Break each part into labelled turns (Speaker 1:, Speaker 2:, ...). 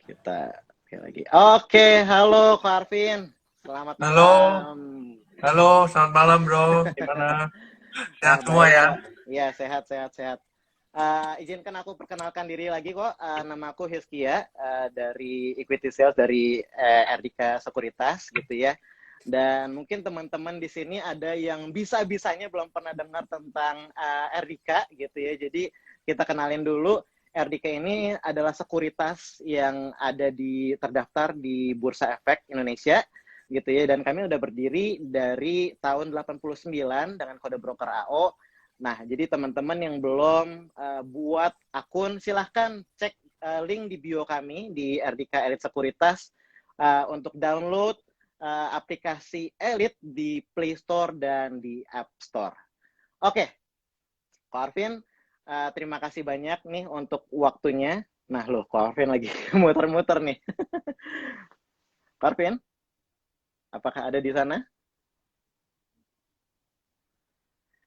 Speaker 1: Kita oke lagi. Oke, halo Ko Arvin. Selamat
Speaker 2: Halo,
Speaker 1: malam.
Speaker 2: halo, selamat malam bro. Gimana?
Speaker 1: Wah,
Speaker 2: Sehat semua
Speaker 1: baik
Speaker 2: ya?
Speaker 1: kok. Iya, sehat, sehat, sehat. Izinkan aku perkenalkan diri lagi kok. Nama aku Hizkia dari Equity Sales dari Erdika Sekuritas gitu ya. Dan mungkin teman-teman di sini ada yang bisa-bisanya belum pernah dengar tentang Erdika gitu ya. Jadi kita kenalin dulu. Erdika ini adalah sekuritas yang ada terdaftar di Bursa Efek Indonesia gitu ya, dan kami udah berdiri dari tahun 89 dengan kode broker AO. Nah, jadi teman-teman yang belum buat akun, silahkan cek link di bio kami di Erdika Elite Sekuritas untuk download aplikasi Elite di Play Store dan di App Store. Oke, Ko Arvin, terima kasih banyak nih untuk waktunya. Nah, loh, Ko Arvin lagi muter-muter nih. Ko Arvin, apakah ada di sana?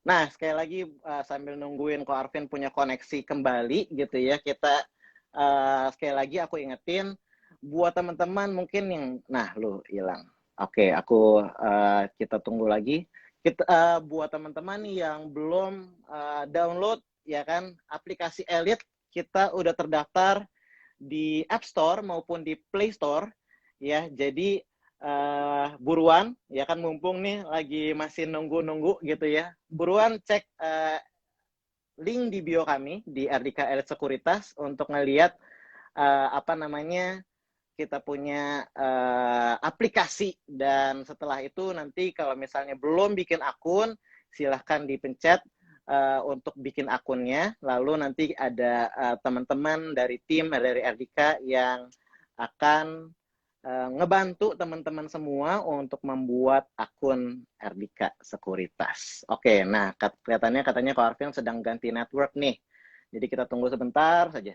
Speaker 1: Nah, sekali lagi sambil nungguin Ko Arvin punya koneksi kembali gitu ya, kita sekali lagi aku ingetin buat teman-teman mungkin yang, nah lu hilang. Oke, kita tunggu lagi. Kita buat teman-teman yang belum download ya kan aplikasi Elite, kita udah terdaftar di App Store maupun di Play Store ya. Jadi buruan ya kan, mumpung nih lagi masih nunggu-nunggu gitu ya, buruan cek link di bio kami di Erdika Elite Sekuritas untuk ngelihat apa namanya, kita punya aplikasi. Dan setelah itu nanti kalau misalnya belum bikin akun, silahkan dipencet untuk bikin akunnya. Lalu nanti ada teman-teman dari tim dari Erdika yang akan ngebantu teman-teman semua untuk membuat akun Erdika Sekuritas. Oke, nah kelihatannya katanya Ko Arvin sedang ganti network nih. Jadi kita tunggu sebentar saja.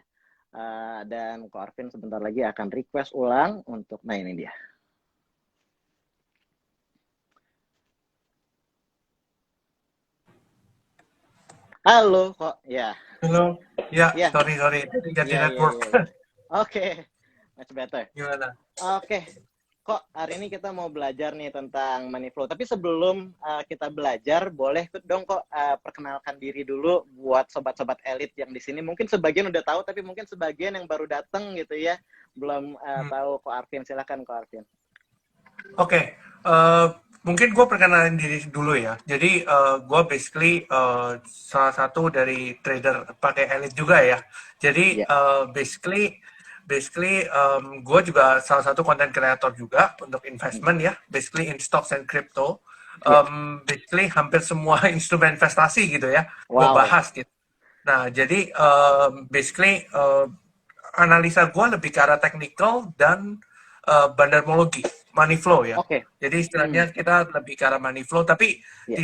Speaker 1: Dan Ko Arvin sebentar lagi akan request ulang untuk, nah ini dia. Halo kok, ya,
Speaker 2: Halo, ya,
Speaker 1: ya,
Speaker 2: sorry, tadi ganti
Speaker 1: ya, ya,
Speaker 2: network.
Speaker 1: ya, ya. Oke, much better.
Speaker 2: Gimana?
Speaker 1: Oke, kok hari ini kita mau belajar nih tentang money flow. Tapi sebelum kita belajar, boleh dong kok perkenalkan diri dulu buat sobat-sobat elit yang di sini. Mungkin sebagian udah tahu, tapi mungkin sebagian yang baru datang gitu ya, belum tahu Ko Arvin. Silakan Ko Arvin.
Speaker 2: Oke, mungkin gue perkenalin diri dulu ya. Jadi gue basically salah satu dari trader pakai Elite juga ya. Jadi
Speaker 1: Ya,
Speaker 2: basically gue juga salah satu content creator juga untuk investment ya. Basically in stocks and crypto.
Speaker 1: ya,
Speaker 2: Basically hampir semua instrumen investasi gitu ya. Gue
Speaker 1: wow.
Speaker 2: bahas gitu. Nah, jadi basically analisa gue lebih ke arah technical dan bandarmologi, money flow ya.
Speaker 1: Oke.
Speaker 2: Jadi
Speaker 1: Hmm,
Speaker 2: istilahnya kita lebih ke arah money flow, tapi
Speaker 1: ya,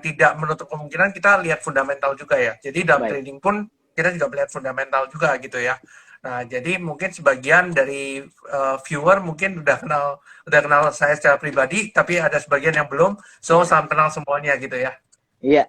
Speaker 2: tidak menutup kemungkinan kita lihat fundamental juga ya. Jadi dalam
Speaker 1: baik.
Speaker 2: trading pun kita juga melihat fundamental juga gitu ya. Nah, jadi mungkin sebagian dari viewer mungkin udah kenal saya secara pribadi, tapi ada sebagian yang belum. So, salam kenal semuanya gitu ya.
Speaker 1: Iya.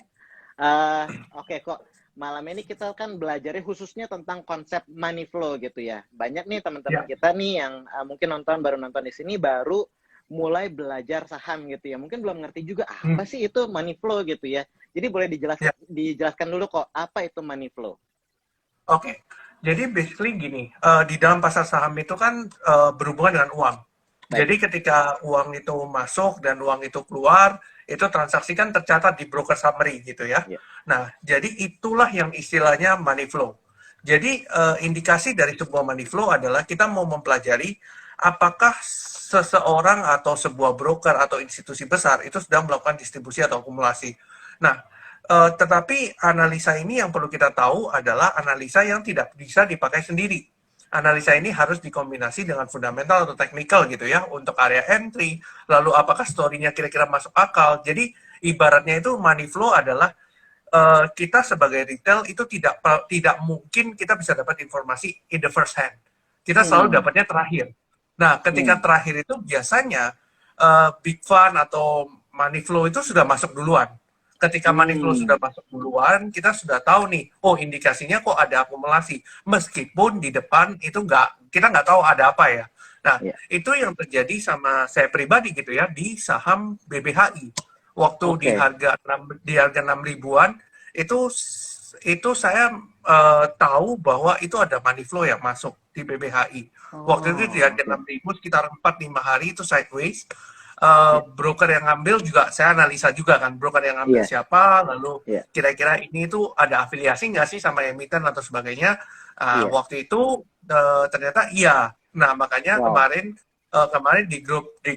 Speaker 1: Oke kok. Malam ini kita kan belajarnya khususnya tentang konsep money flow gitu ya. Banyak nih teman-teman
Speaker 2: Ya.
Speaker 1: kita nih yang mungkin baru nonton di sini, baru mulai belajar saham gitu ya. Mungkin belum ngerti juga
Speaker 2: Hmm.
Speaker 1: apa sih itu money flow gitu ya. Jadi boleh
Speaker 2: Ya.
Speaker 1: dijelaskan dulu kok apa itu money flow.
Speaker 2: Oke, jadi basically gini, di dalam pasar saham itu kan berhubungan dengan uang.
Speaker 1: Baik.
Speaker 2: Jadi ketika uang itu masuk dan uang itu keluar, itu transaksi kan tercatat di broker summary gitu ya.
Speaker 1: Ya.
Speaker 2: Nah, jadi itulah yang istilahnya money flow. Jadi indikasi dari sebuah money flow adalah kita mau mempelajari apakah seseorang atau sebuah broker atau institusi besar itu sedang melakukan distribusi atau akumulasi. Nah, tetapi analisa ini yang perlu kita tahu adalah analisa yang tidak bisa dipakai sendiri. Analisa ini harus dikombinasi dengan fundamental atau technical gitu ya, untuk area entry, lalu apakah story-nya kira-kira masuk akal. Jadi ibaratnya itu money flow adalah kita sebagai retail itu tidak mungkin kita bisa dapat informasi in the first hand. Kita selalu
Speaker 1: Hmm.
Speaker 2: dapatnya terakhir. Nah, ketika
Speaker 1: Hmm.
Speaker 2: terakhir itu biasanya big fund atau money flow itu sudah masuk duluan. Ketika money flow sudah masuk duluan, kita sudah tahu nih, oh indikasinya kok ada akumulasi. Meskipun di depan itu kita nggak tahu ada apa ya. Nah, itu yang terjadi sama saya pribadi gitu ya, di saham BBHI. Waktu di harga 6 ribuan, itu saya tahu bahwa itu ada money flow yang masuk di BBHI. Waktu itu di harga 6.000 sekitar 4-5 hari itu sideways. Broker yang ngambil juga saya analisa juga kan, broker yang ngambil siapa, lalu kira-kira ini itu ada afiliasi nggak sih sama emiten atau sebagainya. Waktu itu ternyata iya. Nah makanya kemarin di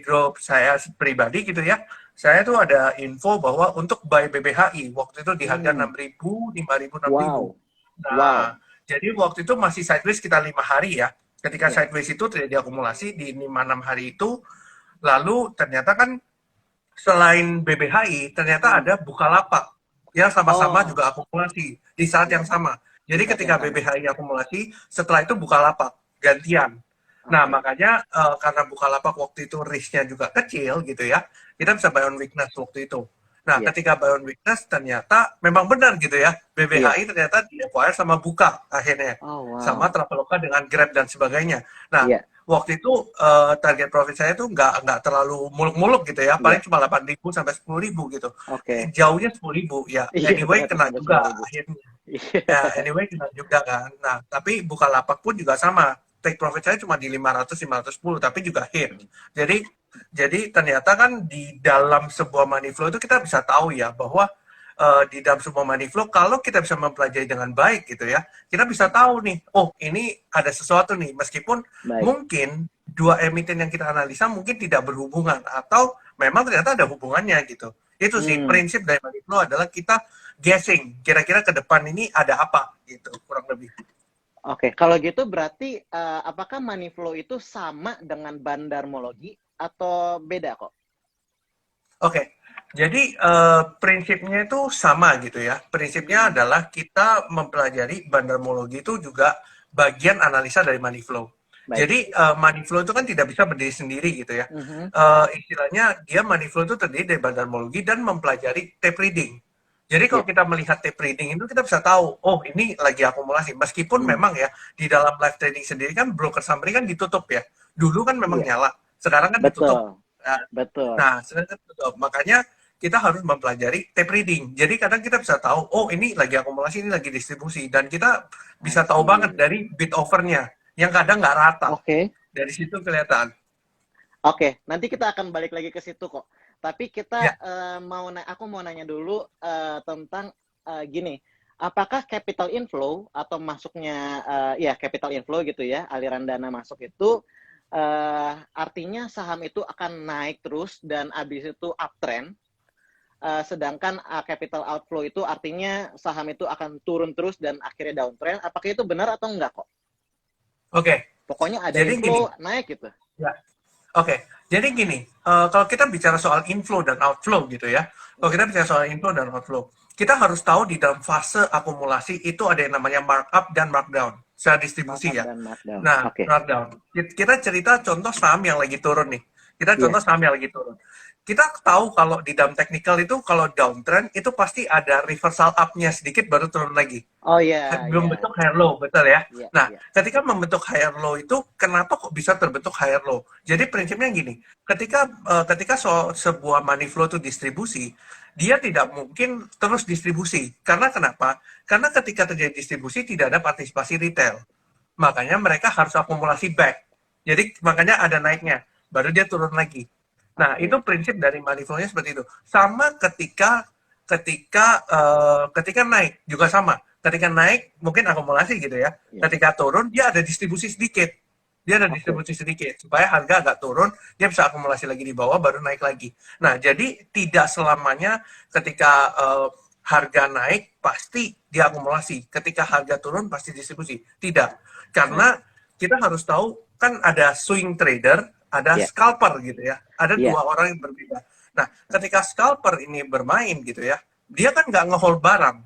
Speaker 2: grup saya pribadi gitu ya, saya tuh ada info bahwa untuk buy BBHI waktu itu di harga 6.000, 5.000, 6.000. Nah jadi waktu itu masih sideways sekitar 5 hari ya. Ketika sideways itu terjadi akumulasi di 5-6 hari itu. Lalu ternyata kan selain BBHI, ternyata ada Bukalapak yang sama-sama juga akumulasi di saat yang sama. Jadi ketika BBHI akumulasi, setelah itu Bukalapak gantian. Nah makanya karena Bukalapak waktu itu risknya juga kecil gitu ya, kita bisa buy on weakness waktu itu. Nah ketika buy on weakness ternyata memang benar gitu ya, BBHI ternyata di-acquire sama Buka akhirnya, sama Traveloka dengan Grab dan sebagainya. Nah waktu itu target profit saya tuh nggak terlalu muluk-muluk gitu ya, paling cuma 8.000 sampai 10.000 gitu. Jauhnya 10.000 ya. Anyway kena juga akhirnya. Ya anyway kena juga kan. Nah tapi Bukalapak pun juga sama. Take profit saya cuma di 500-510 tapi juga hit. Jadi ternyata kan di dalam sebuah money flow itu kita bisa tahu ya bahwa di dalam sebuah money flow kalau kita bisa mempelajari dengan baik gitu ya, kita bisa tahu nih, oh ini ada sesuatu nih meskipun mungkin dua emiten yang kita analisa mungkin tidak berhubungan atau memang ternyata ada hubungannya gitu. Itu sih prinsip dari money flow adalah kita guessing kira-kira ke depan ini ada apa gitu kurang lebih.
Speaker 1: Oke, kalau gitu berarti apakah money flow itu sama dengan bandarmologi atau beda kok?
Speaker 2: Oke, jadi prinsipnya itu sama gitu ya. Prinsipnya adalah kita mempelajari bandarmologi itu juga bagian analisa dari money flow. Jadi money flow itu kan tidak bisa berdiri sendiri gitu ya. Istilahnya dia money flow itu terdiri dari bandarmologi dan mempelajari tape reading. Jadi kalau kita melihat tape reading itu kita bisa tahu, oh ini lagi akumulasi. Meskipun memang ya di dalam live trading sendiri kan broker summary kan ditutup ya. Dulu kan memang nyala, sekarang kan ditutup. Nah, sekarang kan ditutup. Makanya kita harus mempelajari tape reading. Jadi kadang kita bisa tahu, oh ini lagi akumulasi, ini lagi distribusi. Dan kita bisa tahu banget dari bid overnya yang kadang nggak rata. Dari situ kelihatan.
Speaker 1: Oke, nanti kita akan balik lagi ke situ kok. Tapi kita aku mau nanya dulu tentang gini, apakah capital inflow atau masuknya capital inflow gitu ya, aliran dana masuk itu artinya saham itu akan naik terus dan habis itu uptrend, sedangkan capital outflow itu artinya saham itu akan turun terus dan akhirnya downtrend. Apakah itu benar atau enggak kok? Pokoknya ada jadi inflow gini, naik gitu.
Speaker 2: Jadi gini, kalau kita bicara soal inflow dan outflow gitu ya, kalau kita bicara soal inflow dan outflow, kita harus tahu di dalam fase akumulasi itu ada yang namanya markup dan markdown secara distribusi ya. Nah, markdown. Kita cerita contoh saham yang lagi turun nih. Kita tahu kalau di dalam technical itu kalau downtrend itu pasti ada reversal up-nya sedikit baru turun lagi. Belum bentuk higher low, betul ya? Ketika membentuk higher low itu kenapa kok bisa terbentuk higher low? Jadi prinsipnya gini, ketika sebuah money flow itu distribusi, dia tidak mungkin terus distribusi. Karena kenapa? Karena ketika terjadi distribusi tidak ada partisipasi retail. Makanya mereka harus akumulasi back. Jadi makanya ada naiknya, baru dia turun lagi. Nah, itu prinsip dari money flow-nya seperti itu. Sama ketika naik juga sama. Ketika naik mungkin akumulasi gitu ya. Ketika turun dia ada distribusi sedikit. Supaya harga agak turun, dia bisa akumulasi lagi di bawah baru naik lagi. Nah, jadi tidak selamanya ketika harga naik pasti diakumulasi. Ketika harga turun pasti distribusi. Tidak. Karena kita harus tahu kan ada swing trader, ada scalper gitu ya. Ada dua orang yang berbeda. Nah, ketika scalper ini bermain gitu ya, dia kan nggak nge-hold barang.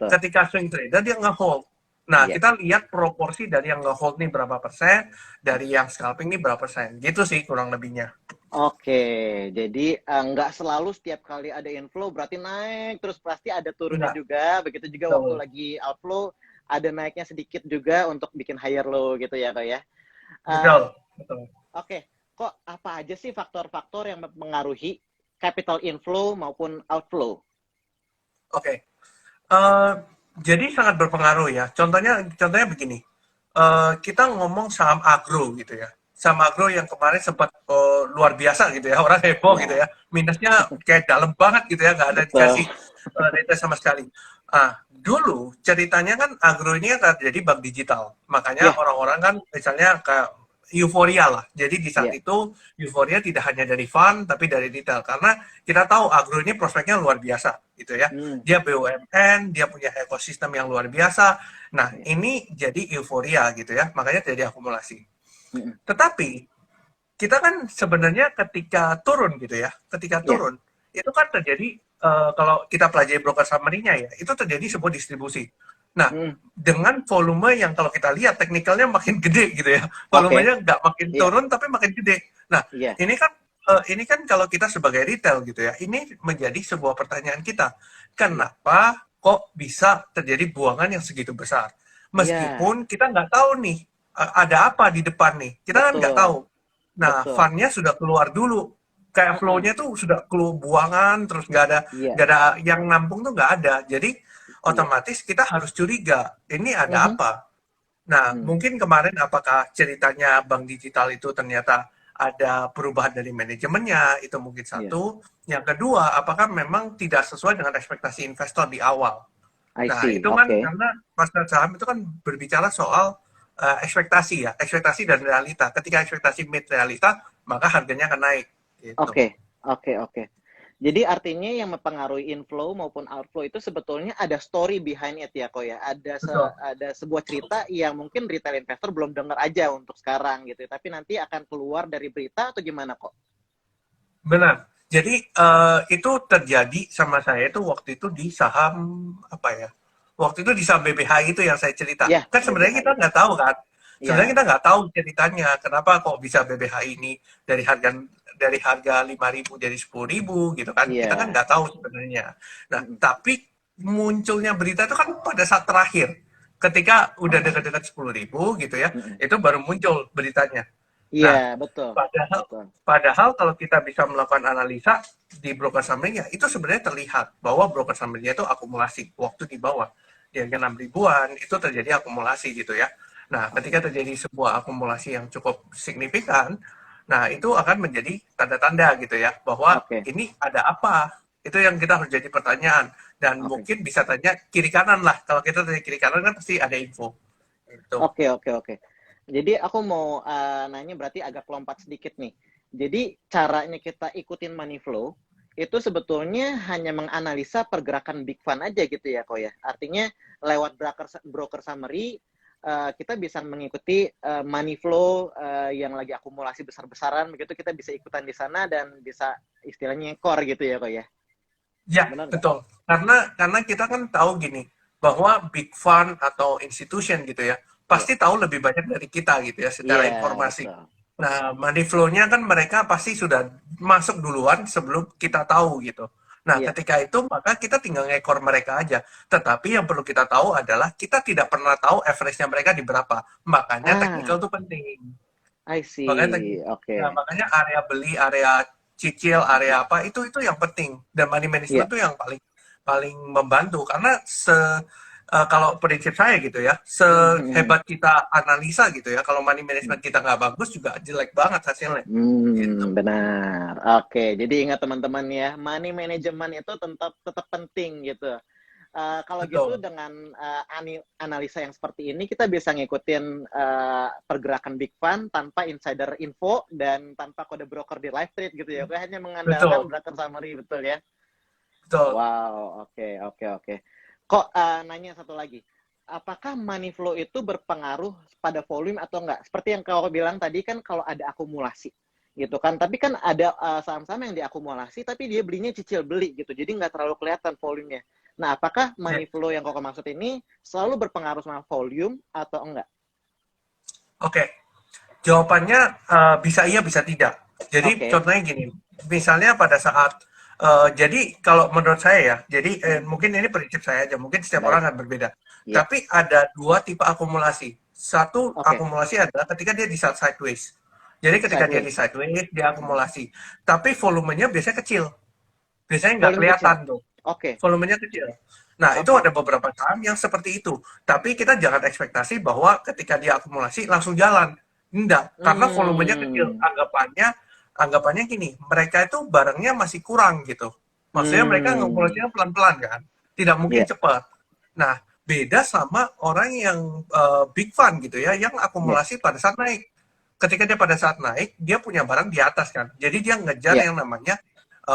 Speaker 2: Ketika swing trader dia nge-hold. Nah, kita lihat proporsi dari yang nge-hold nih berapa persen, dari yang scalping nih berapa persen. Gitu sih kurang lebihnya.
Speaker 1: Oke, jadi nggak selalu setiap kali ada inflow berarti naik, terus pasti ada turunnya
Speaker 2: Enggak,
Speaker 1: juga. Begitu juga waktu
Speaker 2: betul.
Speaker 1: lagi outflow ada naiknya sedikit juga untuk bikin higher low gitu ya kak ya. Eh,
Speaker 2: Betul, betul.
Speaker 1: oke, kok apa aja sih faktor-faktor yang mempengaruhi capital inflow maupun outflow?
Speaker 2: Oke. Eh, jadi sangat berpengaruh ya. Contohnya begini. Kita ngomong saham agro gitu ya. Saham agro yang kemarin sempat luar biasa gitu ya. Orang heboh gitu
Speaker 1: Ya,
Speaker 2: ya. Minusnya kayak dalam banget gitu ya. Nggak ada
Speaker 1: betul.
Speaker 2: dikasih data sama sekali. Ah, dulu ceritanya kan agro ini kan terjadi bank digital. Makanya
Speaker 1: Ya,
Speaker 2: orang-orang kan misalnya kayak euforia lah. Jadi di saat
Speaker 1: ya,
Speaker 2: itu euforia tidak hanya dari fund tapi dari retail. Karena kita tahu agro ini prospeknya luar biasa gitu ya.
Speaker 1: hmm,
Speaker 2: Dia BUMN, dia punya ekosistem yang luar biasa. Nah,
Speaker 1: ya,
Speaker 2: ini jadi euforia gitu ya, makanya terjadi akumulasi.
Speaker 1: hmm,
Speaker 2: Tetapi kita kan sebenarnya ketika turun gitu ya, ketika
Speaker 1: ya,
Speaker 2: turun itu kan terjadi kalau kita pelajari broker summary-nya ya, itu terjadi sebuah distribusi. Nah,
Speaker 1: hmm,
Speaker 2: dengan volume yang kalau kita lihat teknikalnya makin gede gitu ya,
Speaker 1: oke,
Speaker 2: volumenya nggak makin
Speaker 1: ya,
Speaker 2: turun tapi makin gede. Nah,
Speaker 1: ya,
Speaker 2: ini kan kalau kita sebagai retail gitu ya, ini menjadi sebuah pertanyaan kita.
Speaker 1: ya,
Speaker 2: Kenapa kok bisa terjadi buangan yang segitu besar?
Speaker 1: ya,
Speaker 2: Meskipun kita nggak tahu nih, ada apa di depan nih. Kita kan nggak
Speaker 1: betul,
Speaker 2: tahu. Nah,
Speaker 1: betul.
Speaker 2: fund-nya sudah keluar dulu. Kayak
Speaker 1: Heeh,
Speaker 2: flow-nya tuh sudah keluar buangan, terus
Speaker 1: iya,
Speaker 2: nggak ada yang nampung tuh nggak ada. Jadi
Speaker 1: iya,
Speaker 2: otomatis kita harus curiga, ini ada
Speaker 1: mhm,
Speaker 2: apa? Nah,
Speaker 1: hmm,
Speaker 2: mungkin kemarin apakah ceritanya bank digital itu ternyata ada perubahan dari manajemennya, itu mungkin
Speaker 1: iya,
Speaker 2: satu. Yang kedua, apakah memang tidak sesuai dengan ekspektasi investor di awal?
Speaker 1: I
Speaker 2: Nah,
Speaker 1: see,
Speaker 2: itu kan
Speaker 1: oke,
Speaker 2: karena pasar saham itu kan berbicara soal ekspektasi ya, ekspektasi dan realita. Ketika ekspektasi meet realita, maka harganya akan naik. Gitu.
Speaker 1: oke, oke, oke. Jadi artinya yang mempengaruhi inflow maupun outflow itu sebetulnya ada story behind it ya kok ya.
Speaker 2: Betul.
Speaker 1: Ada sebuah cerita yang mungkin retail investor belum dengar aja untuk sekarang gitu. Tapi nanti akan keluar dari berita atau gimana kok?
Speaker 2: Benar. Jadi itu terjadi sama saya itu waktu itu di saham apa ya? Waktu itu di saham BBH itu yang saya cerita.
Speaker 1: Ya,
Speaker 2: Kan sebenarnya kita
Speaker 1: BBHI.
Speaker 2: nggak tahu kan. Sebenarnya
Speaker 1: Ya,
Speaker 2: kita nggak tahu ceritanya kenapa kok bisa BBH ini dari harga 5.000 jadi 10.000 gitu kan. Kita kan
Speaker 1: iya.
Speaker 2: nggak tahu sebenarnya. Nah,
Speaker 1: Mm-mm.
Speaker 2: tapi munculnya berita itu kan pada saat terakhir. Ketika udah dekat-dekat 10.000 gitu ya,
Speaker 1: Mm-mm.
Speaker 2: itu baru muncul beritanya.
Speaker 1: Iya,
Speaker 2: Nah,
Speaker 1: betul.
Speaker 2: padahal
Speaker 1: Betul.
Speaker 2: padahal kalau kita bisa melakukan analisa di broker summary-nya, itu sebenarnya terlihat bahwa broker summary-nya itu akumulasi waktu di bawah di harga 6 ribuan itu terjadi akumulasi gitu ya. Nah,
Speaker 1: Oke.
Speaker 2: ketika terjadi sebuah akumulasi yang cukup signifikan, nah itu akan menjadi tanda-tanda gitu ya bahwa
Speaker 1: Oke.
Speaker 2: ini ada apa? Itu yang kita harus jadi pertanyaan dan
Speaker 1: Oke.
Speaker 2: mungkin bisa tanya kiri kanan lah. Kalau kita tanya kiri kanan kan pasti ada info. Gitu.
Speaker 1: Oke, oke, oke. Jadi aku mau nanya berarti agak lompat sedikit nih. Jadi caranya kita ikutin money flow itu sebetulnya hanya menganalisa pergerakan big fund aja gitu ya, kok ya. Artinya lewat broker summary kita bisa mengikuti money flow yang lagi akumulasi besar-besaran begitu kita bisa ikutan di sana dan bisa istilahnya core gitu ya, kok ya.
Speaker 2: Ya,
Speaker 1: Benar nggak?
Speaker 2: betul. Karena kita kan tahu gini, bahwa big fund atau institution gitu ya,
Speaker 1: Iya.
Speaker 2: pasti tahu lebih banyak dari kita gitu ya secara
Speaker 1: Iya,
Speaker 2: informasi.
Speaker 1: betul.
Speaker 2: Nah, money flow-nya kan mereka pasti sudah masuk duluan sebelum kita tahu gitu. Nah,
Speaker 1: Iya.
Speaker 2: ketika itu maka kita tinggal ngekor mereka aja. Tetapi yang perlu kita tahu adalah kita tidak pernah tahu average-nya mereka di berapa. Makanya technical
Speaker 1: Ah,
Speaker 2: itu penting.
Speaker 1: I
Speaker 2: Makanya
Speaker 1: see.
Speaker 2: nah,
Speaker 1: Oke.
Speaker 2: makanya area beli, area cicil, area apa itu yang penting. Dan money management
Speaker 1: Iya.
Speaker 2: itu yang paling paling membantu karena kalau prinsip saya gitu ya,
Speaker 1: Mhm.
Speaker 2: sehebat kita analisa gitu ya, kalau money management kita nggak bagus juga jelek banget hasilnya. Gitu.
Speaker 1: Benar. Oke, jadi ingat teman-teman ya, money management itu tetap tetap penting gitu. Kalau gitu
Speaker 2: Betul.
Speaker 1: dengan analisa yang seperti ini kita bisa ngikutin pergerakan big fund tanpa insider info dan tanpa kode broker di live trade gitu ya. Gue hanya mengandalkan
Speaker 2: Betul.
Speaker 1: broker summary betul ya.
Speaker 2: Betul.
Speaker 1: Wow, oke, oke, oke. Kok nanya satu lagi, apakah money flow itu berpengaruh pada volume atau enggak? Seperti yang kau bilang tadi kan kalau ada akumulasi, gitu kan. Tapi kan ada saham-saham yang diakumulasi, tapi dia belinya cicil beli gitu, jadi nggak terlalu kelihatan volumenya. Nah, apakah
Speaker 2: Ya.
Speaker 1: money flow yang kau maksud ini selalu berpengaruh sama volume atau enggak?
Speaker 2: Oke. Jawabannya bisa iya bisa tidak. Jadi
Speaker 1: Oke.
Speaker 2: contohnya gini, misalnya pada saat jadi kalau menurut saya ya, jadi mungkin ini prinsip saya aja, mungkin setiap
Speaker 1: Baik.
Speaker 2: orang akan berbeda.
Speaker 1: Iya.
Speaker 2: Tapi ada dua tipe akumulasi. Satu
Speaker 1: Oke.
Speaker 2: akumulasi adalah ketika dia di saat sideways. Jadi ketika dia di
Speaker 1: Sideways.
Speaker 2: sideways, dia akumulasi. Tapi volumenya biasanya kecil. Biasanya nggak
Speaker 1: Volume
Speaker 2: kelihatan
Speaker 1: kecil.
Speaker 2: tuh.
Speaker 1: Oke.
Speaker 2: Volumenya kecil. Nah, itu
Speaker 1: Oke.
Speaker 2: ada beberapa saham yang seperti itu. Tapi kita jangan ekspektasi bahwa ketika dia akumulasi langsung jalan. Enggak, karena volumenya kecil.
Speaker 1: Hmm.
Speaker 2: Anggapannya gini, mereka itu barangnya masih kurang gitu. Maksudnya mereka
Speaker 1: Hmm.
Speaker 2: ngumulasinya pelan-pelan kan. Tidak mungkin
Speaker 1: Iya.
Speaker 2: cepat. Nah, beda sama orang yang big fund gitu ya, yang
Speaker 1: Iya.
Speaker 2: akumulasi pada saat naik. Ketika dia pada saat naik, dia punya barang di atas kan. Jadi dia ngejar
Speaker 1: Iya.
Speaker 2: yang namanya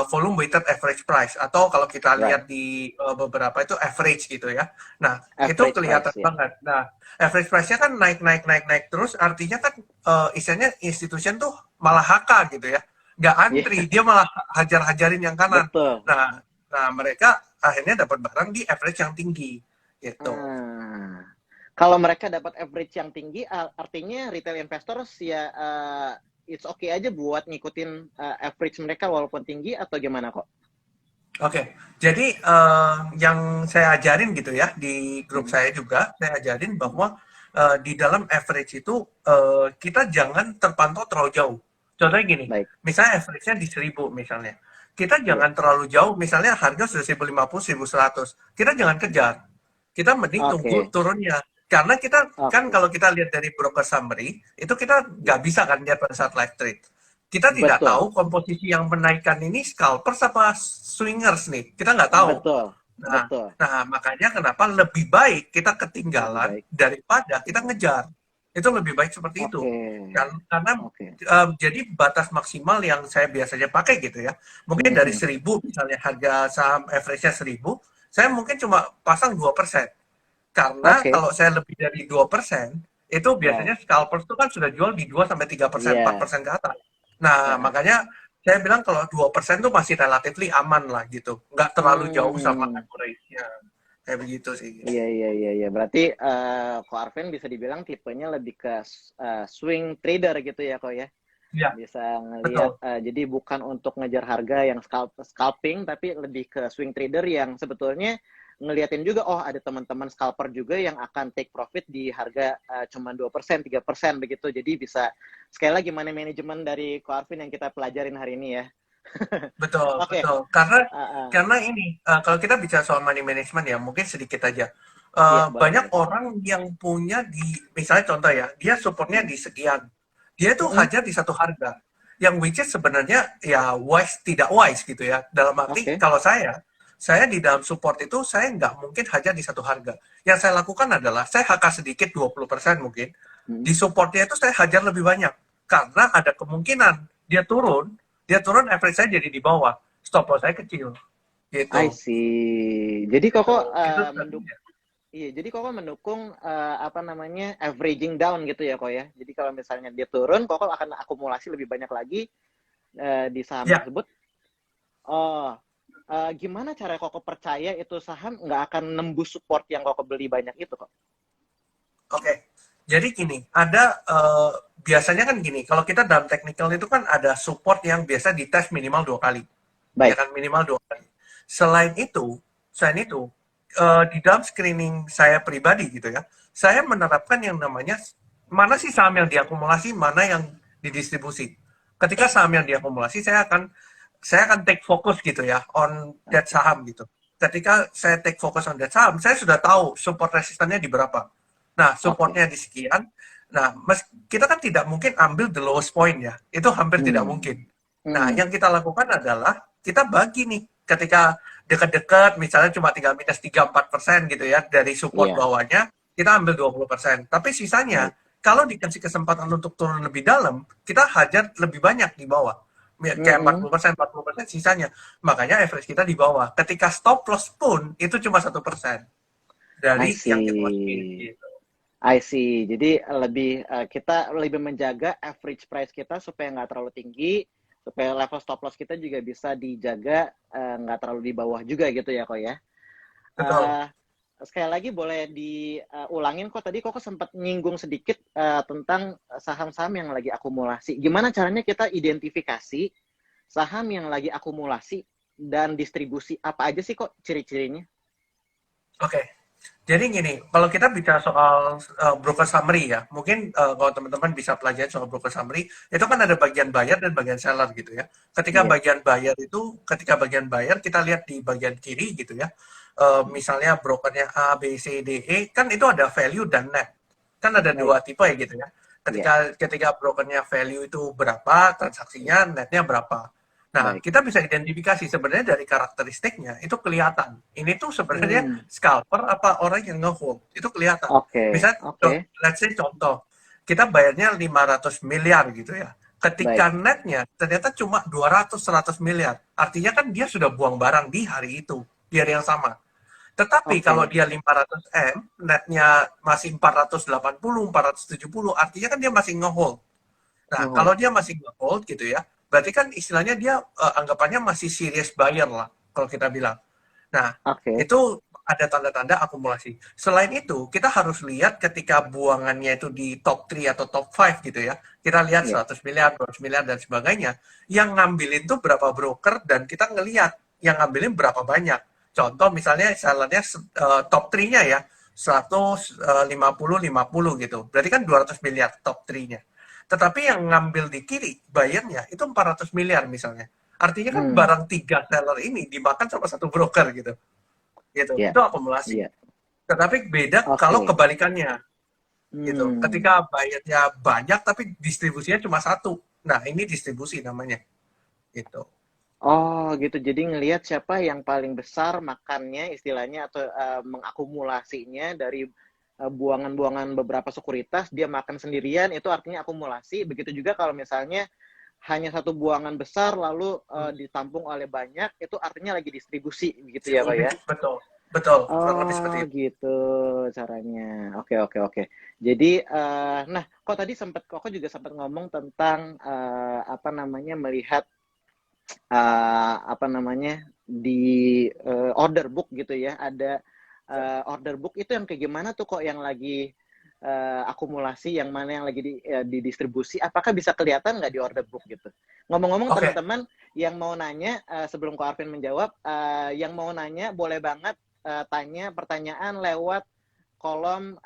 Speaker 2: volume weighted average price atau kalau kita
Speaker 1: Right.
Speaker 2: lihat di beberapa itu average gitu ya. Nah, itu
Speaker 1: Average
Speaker 2: kelihatan
Speaker 1: price ya.
Speaker 2: banget. Nah, average price-nya kan naik naik naik naik terus artinya kan istilahnya institution tuh malah HK gitu ya. Nggak
Speaker 1: Iya.
Speaker 2: antri, dia malah hajar-hajarin yang kanan.
Speaker 1: Betul.
Speaker 2: Nah, nah mereka akhirnya dapat barang di average yang tinggi gitu.
Speaker 1: Ah. Kalau mereka dapat average yang tinggi, artinya retail investors ya it's okay aja buat ngikutin average mereka walaupun tinggi atau gimana kok?
Speaker 2: Oke, jadi yang saya ajarin gitu ya di grup
Speaker 1: Mhm.
Speaker 2: saya juga, saya ajarin
Speaker 1: Mhm.
Speaker 2: bahwa di dalam average itu kita jangan terpantau terlalu jauh. Contohnya gini,
Speaker 1: Baik.
Speaker 2: misalnya average-nya di 1000 misalnya. Kita
Speaker 1: Iya.
Speaker 2: jangan terlalu jauh, misalnya harga sudah 1050, 1100. Kita jangan kejar. Kita mending tunggu
Speaker 1: Oke.
Speaker 2: turunnya. Karena kita kan
Speaker 1: Oke.
Speaker 2: kalau kita lihat dari broker summary, itu kita nggak
Speaker 1: Iya.
Speaker 2: bisa kan lihat pada saat live trade. Kita tidak
Speaker 1: Betul.
Speaker 2: tahu komposisi yang menaikkan ini scalpers apa swingers nih. Kita nggak tahu.
Speaker 1: Betul.
Speaker 2: Nah,
Speaker 1: Betul.
Speaker 2: nah makanya kenapa lebih baik kita
Speaker 1: Lebih
Speaker 2: ketinggalan
Speaker 1: baik.
Speaker 2: daripada kita ngejar. Itu lebih baik seperti itu.
Speaker 1: Oke.
Speaker 2: Karena
Speaker 1: Oke.
Speaker 2: jadi batas maksimal yang saya biasanya pakai gitu ya. Mungkin dari
Speaker 1: Mhm.
Speaker 2: 1000 misalnya harga saham average-nya 1000, saya mungkin cuma pasang 2%. Karena
Speaker 1: Oke.
Speaker 2: kalau saya lebih dari 2%, itu biasanya
Speaker 1: Wow.
Speaker 2: scalpers itu kan sudah jual di 2-3%,
Speaker 1: Iya.
Speaker 2: 4% ke atas. Nah,
Speaker 1: Heeh.
Speaker 2: makanya saya bilang kalau 2% tuh masih relatively aman lah gitu. Nggak terlalu jauh sama
Speaker 1: Hmm.
Speaker 2: average-nya. Kayak begitu sih.
Speaker 1: Iya, iya, iya, iya. Berarti Ko Arvin bisa dibilang tipenya lebih ke swing trader gitu ya, kok ya?
Speaker 2: Iya,
Speaker 1: Bisa ngelihat,
Speaker 2: betul.
Speaker 1: jadi bukan untuk ngejar harga yang scalping, tapi lebih ke swing trader yang sebetulnya ngeliatin juga, oh ada teman-teman scalper juga yang akan take profit di harga cuma 2%, 3% begitu. Jadi bisa, sekali lagi, mana manajemen dari Ko Arvin yang kita pelajarin hari ini ya.
Speaker 2: Betul,
Speaker 1: Oke.
Speaker 2: betul. Karena
Speaker 1: Uh, uh,
Speaker 2: karena ini kalau kita bicara soal money management ya, mungkin sedikit aja.
Speaker 1: iya, boleh,
Speaker 2: Banyak
Speaker 1: boleh.
Speaker 2: orang yang punya di misalnya contoh ya, dia supportnya
Speaker 1: Hmm.
Speaker 2: di sekian. Dia tuh
Speaker 1: Mm-mm.
Speaker 2: hajar di satu harga. Yang which is sebenarnya ya wise tidak wise gitu ya. Dalam arti
Speaker 1: Oke.
Speaker 2: kalau saya di dalam support itu saya nggak mungkin hajar di satu harga. Yang saya lakukan adalah saya HK sedikit 20% mungkin.
Speaker 1: Hmm.
Speaker 2: Di supportnya itu saya hajar lebih banyak. Karena ada kemungkinan dia turun average saya jadi di bawah. Stop loss saya kecil. Gitu.
Speaker 1: I see. Jadi
Speaker 2: Gitu.
Speaker 1: Koko
Speaker 2: Itu
Speaker 1: mendukung.
Speaker 2: strateginya.
Speaker 1: Iya, jadi Koko mendukung apa namanya averaging down gitu ya, Kok ya. Jadi kalau misalnya dia turun, Koko akan akumulasi lebih banyak lagi di saham
Speaker 2: Ya,
Speaker 1: tersebut. Oh, gimana cara Koko percaya itu saham nggak akan nembus support yang Koko beli banyak itu, kok?
Speaker 2: oke. Jadi gini, ada biasanya kan gini, kalau kita dalam technical itu kan ada support yang biasa dites minimal 2 kali. Ya
Speaker 1: Baik.
Speaker 2: kan, minimal 2 kali. Selain itu, di dalam screening saya pribadi gitu ya, saya menerapkan yang namanya mana sih saham yang diakumulasi, mana yang didistribusi. Ketika saham yang diakumulasi, saya akan take fokus gitu ya on that
Speaker 1: Oke.
Speaker 2: saham gitu. Ketika saya take fokus on that saham, saya sudah tahu support resistannya di berapa. Nah,
Speaker 1: Oke.
Speaker 2: supportnya di sekian. Nah, kita kan tidak mungkin ambil the lowest point ya. Itu hampir tidak
Speaker 1: Hmm.
Speaker 2: mungkin. Nah,
Speaker 1: Hmm.
Speaker 2: yang kita lakukan adalah kita bagi nih ketika dekat-dekat misalnya cuma tinggal minus 3-4% gitu ya dari support
Speaker 1: Iya.
Speaker 2: bawahnya, kita ambil 20%. Tapi sisanya
Speaker 1: Baik.
Speaker 2: kalau dikasih kesempatan untuk turun lebih dalam, kita hajar lebih banyak di bawah. Kayak
Speaker 1: Mm-mm.
Speaker 2: 40%, sisanya. Makanya average kita di bawah. Ketika stop loss pun itu cuma 1%
Speaker 1: I
Speaker 2: dari yang kita masukin
Speaker 1: see.
Speaker 2: gitu.
Speaker 1: I see. Jadi kita lebih menjaga average price kita supaya nggak terlalu tinggi, supaya level stop loss kita juga bisa dijaga nggak terlalu di bawah juga gitu ya, kok ya.
Speaker 2: Betul.
Speaker 1: Eh, sekali lagi boleh diulangin kok, tadi kok sempat nyinggung sedikit tentang saham-saham yang lagi akumulasi. Gimana caranya kita identifikasi saham yang lagi akumulasi dan distribusi? Apa aja sih kok ciri-cirinya?
Speaker 2: Oke. Jadi gini, kalau kita bicara soal broker summary ya, mungkin kalau teman-teman bisa pelajari soal broker summary, itu kan ada bagian buyer dan bagian seller gitu ya.
Speaker 1: Iya,
Speaker 2: Ketika bagian buyer kita lihat di bagian kiri gitu ya. Misalnya brokernya A, B, C, D, E, kan itu ada value dan net. Kan ada
Speaker 1: baik.
Speaker 2: dua tipe ya gitu ya.
Speaker 1: Iya,
Speaker 2: Ketika brokernya value itu berapa, transaksinya netnya berapa. Nah,
Speaker 1: baik.
Speaker 2: kita bisa identifikasi sebenarnya dari karakteristiknya itu kelihatan. Ini tuh sebenarnya
Speaker 1: Hmm,
Speaker 2: scalper apa orang yang nge-hold. Itu kelihatan.
Speaker 1: oke,
Speaker 2: Misalnya,
Speaker 1: oke,
Speaker 2: let's say contoh, kita bayarnya 500 miliar gitu ya. Ketika
Speaker 1: baik.
Speaker 2: netnya ternyata cuma 200-100 miliar. Artinya kan dia sudah buang barang di hari itu, di hari yang sama. Tetapi kalau
Speaker 1: Oke.
Speaker 2: dia 500M, netnya masih 480, 470, artinya kan dia masih nge-hold. Nah,
Speaker 1: Ngehold.
Speaker 2: kalau dia masih nge-hold gitu ya, berarti kan istilahnya dia anggapannya masih serious buyer lah, kalau kita bilang. Nah,
Speaker 1: Oke.
Speaker 2: itu ada tanda-tanda akumulasi. Selain itu, kita harus lihat ketika buangannya itu di top 3 atau top 5 gitu ya. Kita lihat
Speaker 1: Iya.
Speaker 2: 100 miliar, 200 miliar, dan sebagainya. Yang ngambilin tuh berapa broker, dan kita ngelihat yang ngambilin berapa banyak. Contoh misalnya sellernya top 3-nya ya, 150, 50 gitu. Berarti kan 200 miliar top 3-nya. Tetapi yang ngambil di kiri, bayarnya itu 400 miliar misalnya. Artinya kan
Speaker 1: Hmm,
Speaker 2: barang tiga seller ini dimakan sama satu broker gitu. Gitu.
Speaker 1: iya,
Speaker 2: Itu akumulasi.
Speaker 1: iya.
Speaker 2: Tetapi beda kalau
Speaker 1: Oke.
Speaker 2: kebalikannya gitu.
Speaker 1: Hmm.
Speaker 2: Ketika bayarnya banyak tapi distribusinya cuma satu. Nah, ini distribusi namanya gitu.
Speaker 1: Oh, gitu. Jadi ngelihat siapa yang paling besar makannya istilahnya atau mengakumulasinya dari buangan-buangan beberapa sekuritas, dia makan sendirian, itu artinya akumulasi. Begitu juga kalau misalnya hanya satu buangan besar lalu ditampung oleh banyak, itu artinya lagi distribusi, begitu ya, Pak ya?
Speaker 2: Betul. Betul, kurang lebih seperti
Speaker 1: Oh,
Speaker 2: itu.
Speaker 1: gitu caranya. Oke, oke, oke. Jadi, nah, kok tadi kok juga sempat ngomong tentang apa namanya melihat apa namanya di order book gitu ya. Ada order book itu yang kayak gimana tuh kok yang lagi akumulasi, yang mana yang lagi didistribusi, apakah bisa kelihatan nggak di order book gitu? Ngomong-ngomong
Speaker 2: Oke,
Speaker 1: teman-teman yang mau nanya sebelum Ko Arvin menjawab, yang mau nanya boleh banget tanya pertanyaan lewat kolom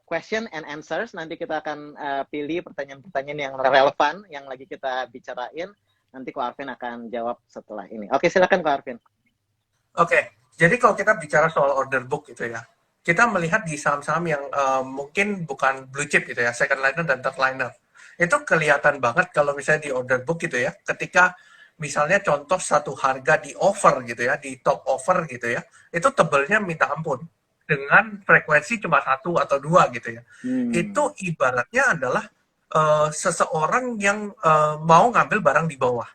Speaker 1: question and answers. Nanti kita akan pilih pertanyaan-pertanyaan yang relevan yang lagi kita bicarain. Nanti Ko Arvin akan jawab setelah ini. Oke, silakan Ko Arvin.
Speaker 2: oke. Jadi kalau kita bicara soal order book gitu ya, kita melihat di saham-saham yang mungkin bukan blue chip gitu ya, second liner dan third liner. Itu kelihatan banget kalau misalnya di order book gitu ya, ketika misalnya contoh satu harga di offer gitu ya, di top offer gitu ya, itu tebelnya minta ampun. Dengan frekuensi cuma satu atau dua gitu ya.
Speaker 1: Hmm,
Speaker 2: Itu ibaratnya adalah seseorang yang mau ngambil barang di bawah.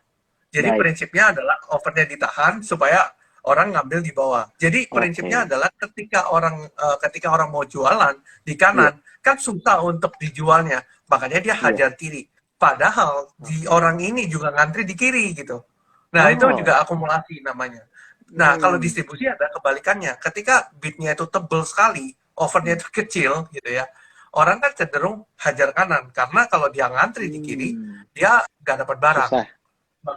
Speaker 2: Jadi
Speaker 1: baik.
Speaker 2: prinsipnya adalah offernya ditahan supaya orang ngambil di bawah. Jadi prinsipnya
Speaker 1: Oke.
Speaker 2: adalah ketika orang mau jualan di
Speaker 1: Iya,
Speaker 2: kanan kan susah untuk dijualnya, makanya dia
Speaker 1: iya.
Speaker 2: hajar kiri. Padahal di
Speaker 1: Oke.
Speaker 2: orang ini juga ngantri di kiri gitu. Nah itu
Speaker 1: Oh,
Speaker 2: juga akumulasi namanya. Nah kalau
Speaker 1: hmm,
Speaker 2: distribusi ada kebalikannya. Ketika bidnya itu tebel sekali, offernya itu kecil gitu ya. Orang kan cenderung hajar kanan karena kalau dia ngantri di kiri,
Speaker 1: hmm.
Speaker 2: dia nggak dapat barang.
Speaker 1: Susah.